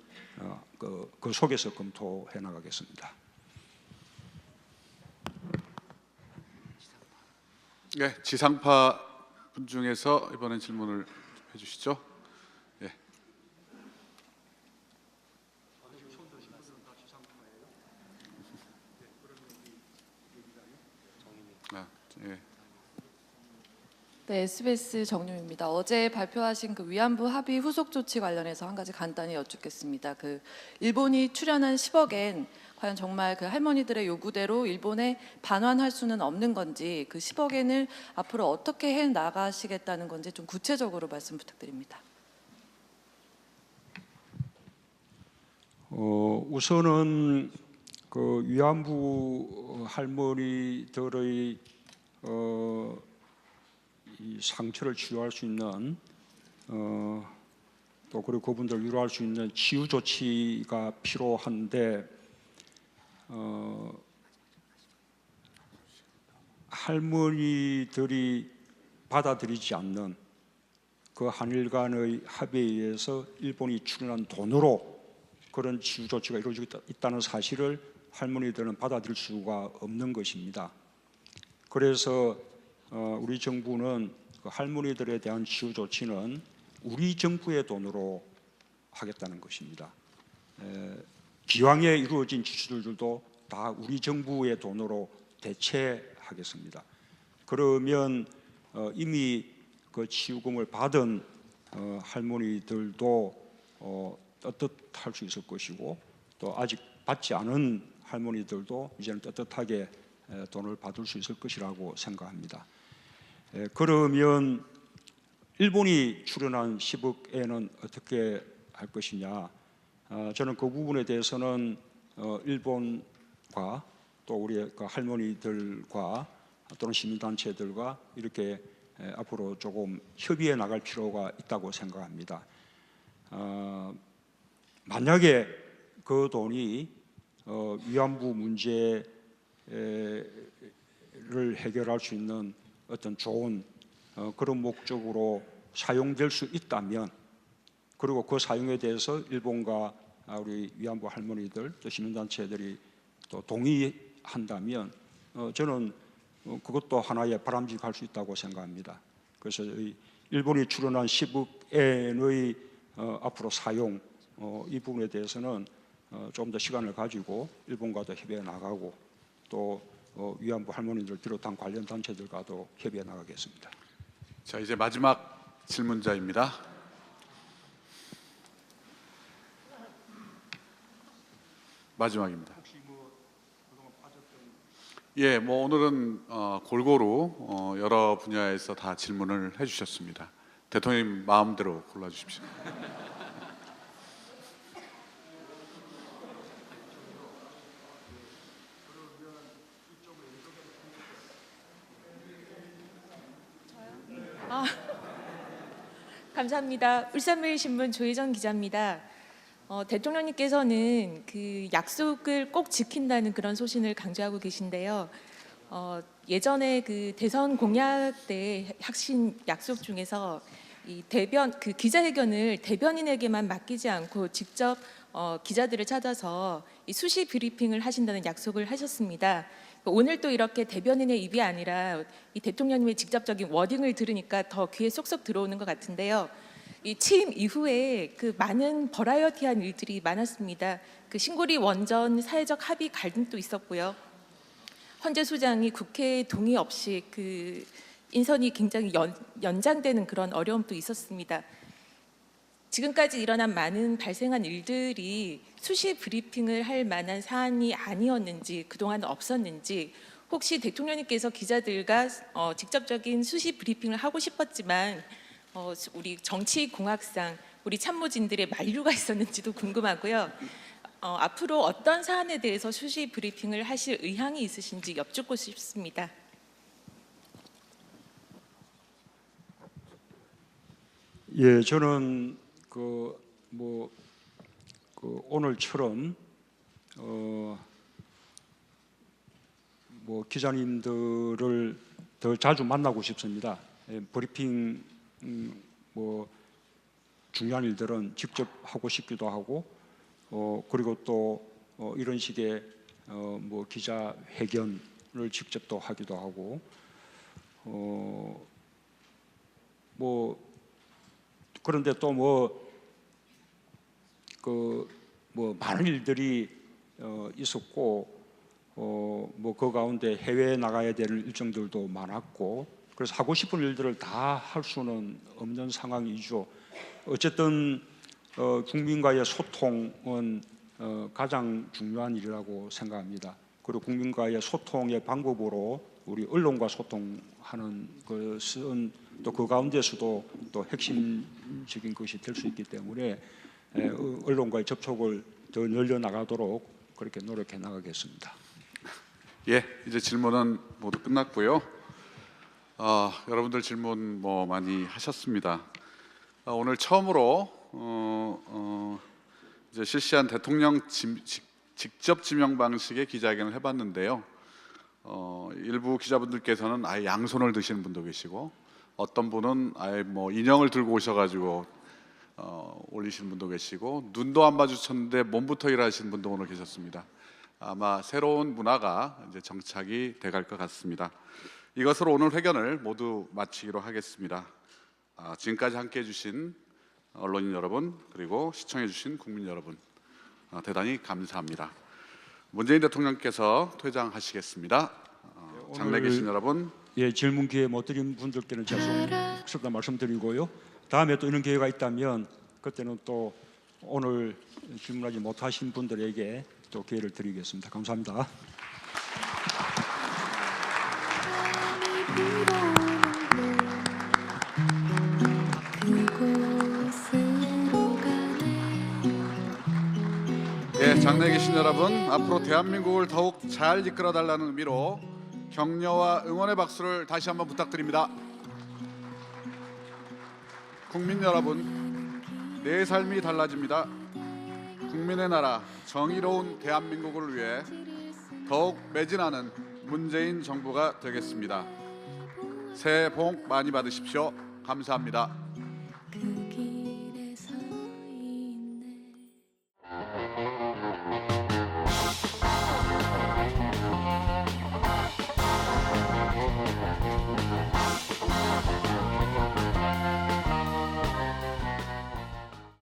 그 속에서 검토해 나가겠습니다. 네, 지상파 분 중에서 이번엔 질문을 해주시죠. 예. 예. 네, SBS 정유입니다. 어제 발표하신 그 위안부 합의 후속 조치 관련해서 한 가지 간단히 여쭙겠습니다. 그 일본이 출연한 10억엔 과연 정말 그 할머니들의 요구대로 일본에 반환할 수는 없는 건지, 그 10억엔을 앞으로 어떻게 해 나가시겠다는 건지 좀 구체적으로 말씀 부탁드립니다. 우선은 그 위안부 할머니들의 이 상처를 치유할 수 있는 또 그리고 그분들 위로할 수 있는 치유 조치가 필요한데 할머니들이 받아들이지 않는 그 한일 간의 합의에 의해서 일본이 출연한 돈으로 그런 치유 조치가 이루어지고 있다는 사실을 할머니들은 받아들일 수가 없는 것입니다. 그래서 우리 정부는 그 할머니들에 대한 치유 조치는 우리 정부의 돈으로 하겠다는 것입니다. 기왕에 이루어진 지출들도 다 우리 정부의 돈으로 대체하겠습니다. 그러면 이미 그 치유금을 받은 할머니들도 떳떳할 수 있을 것이고 또 아직 받지 않은 할머니들도 이제는 떳떳하게 돈을 받을 수 있을 것이라고 생각합니다. 그러면 일본이 출연한 10억엔은 어떻게 할 것이냐? 저는 그 부분에 대해서는 일본과 또 우리 그 할머니들과 또는 시민단체들과 이렇게 앞으로 조금 협의해 나갈 필요가 있다고 생각합니다. 만약에 그 돈이 위안부 문제를 해결할 수 있는 어떤 좋은 그런 목적으로 사용될 수 있다면, 그리고 그 사용에 대해서 일본과 우리 위안부 할머니들 또 시민단체들이 또 동의한다면 저는 그것도 하나의 바람직할 수 있다고 생각합니다. 그래서 일본이 출연한 10억엔의 앞으로 사용 이 부분에 대해서는 좀 더 시간을 가지고 일본과도 협의해 나가고 또 위안부 할머니들 비롯한 관련 단체들과도 협의해 나가겠습니다. 자, 이제 마지막 질문자입니다. 마지막입니다. 예, 뭐 오늘은 골고루 여러 분야에서 다 질문을 해주셨습니다. 대통령님 마음대로 골라주십시오. 감사합니다. 울산매일신문 조혜정 기자입니다. 대통령님께서는 그 약속을 꼭 지킨다는 그런 소신을 강조하고 계신데요. 예전에 그 대선 공약 때 핵심 약속 중에서 이 그 기자회견을 대변인에게만 맡기지 않고 직접 기자들을 찾아서 이 수시 브리핑을 하신다는 약속을 하셨습니다. 오늘 또 이렇게 대변인의 입이 아니라 이 대통령님의 직접적인 워딩을 들으니까 더 귀에 쏙쏙 들어오는 것 같은데요. 이 취임 이후에 그 많은 버라이어티한 일들이 많았습니다. 그 신고리 원전 사회적 합의 갈등도 있었고요. 헌재 소장이 국회 동의 없이 그 인선이 굉장히 연장되는 그런 어려움도 있었습니다. 지금까지 일어난 많은 발생한 일들이 수시 브리핑을 할 만한 사안이 아니었는지, 그동안 없었는지, 혹시 대통령님께서 기자들과 직접적인 수시 브리핑을 하고 싶었지만 우리 정치공학상 우리 참모진들의 만류가 있었는지도 궁금하고요. 앞으로 어떤 사안에 대해서 수시 브리핑을 하실 의향이 있으신지 여쭙고 싶습니다. 예, 저는 오늘처럼 기자님들을 더 자주 만나고 싶습니다. 예, 브리핑 중요한 일들은 직접 하고 싶기도 하고 그리고 또 이런 식의 기자 회견을 직접 또 하기도 하고 그런데 또 많은 일들이 있었고 그 가운데 해외에 나가야 되는 일정들도 많았고 그래서 하고 싶은 일들을 다 할 수는 없는 상황이죠. 어쨌든 국민과의 소통은 가장 중요한 일이라고 생각합니다. 그리고 국민과의 소통의 방법으로 우리 언론과 소통하는 것은 또 그 가운데서도 또 핵심적인 것이 될 수 있기 때문에 언론과의 접촉을 더 늘려나가도록 그렇게 노력해 나가겠습니다. 예, 이제 질문은 모두 끝났고요. 여러분들 질문 많이 하셨습니다. 오늘 처음으로 이제 실시한 대통령 직접 지명 방식의 기자회견을 해봤는데요. 일부 기자분들께서는 아예 양손을 드시는 분도 계시고 어떤 분은 아예 인형을 들고 오셔가지고 올리시는 분도 계시고 눈도 안 마주쳤는데 몸부터 일하시는 분도 오늘 계셨습니다. 아마 새로운 문화가 이제 정착이 돼갈 것 같습니다. 이것으로 오늘 회견을 모두 마치기로 하겠습니다. 지금까지 함께해 주신 언론인 여러분 그리고 시청해 주신 국민 여러분 대단히 감사합니다. 문재인 대통령께서 퇴장하시겠습니다. 장내 계신 여러분, 예, 질문 기회 못 드린 분들께는 죄송스럽다 말씀드리고요. 다음에 또 이런 기회가 있다면 그때는 또 오늘 질문하지 못하신 분들에게 또 기회를 드리겠습니다. 감사합니다. 예, 장내에 계신 여러분, 앞으로 대한민국을 더욱 잘 이끌어달라는 의미로 격려와 응원의 박수를 다시 한번 부탁드립니다. 국민 여러분, 내 삶이 달라집니다. 국민의 나라, 정의로운 대한민국을 위해 더욱 매진하는 문재인 정부가 되겠습니다. 새해 복 많이 받으십시오. 감사합니다.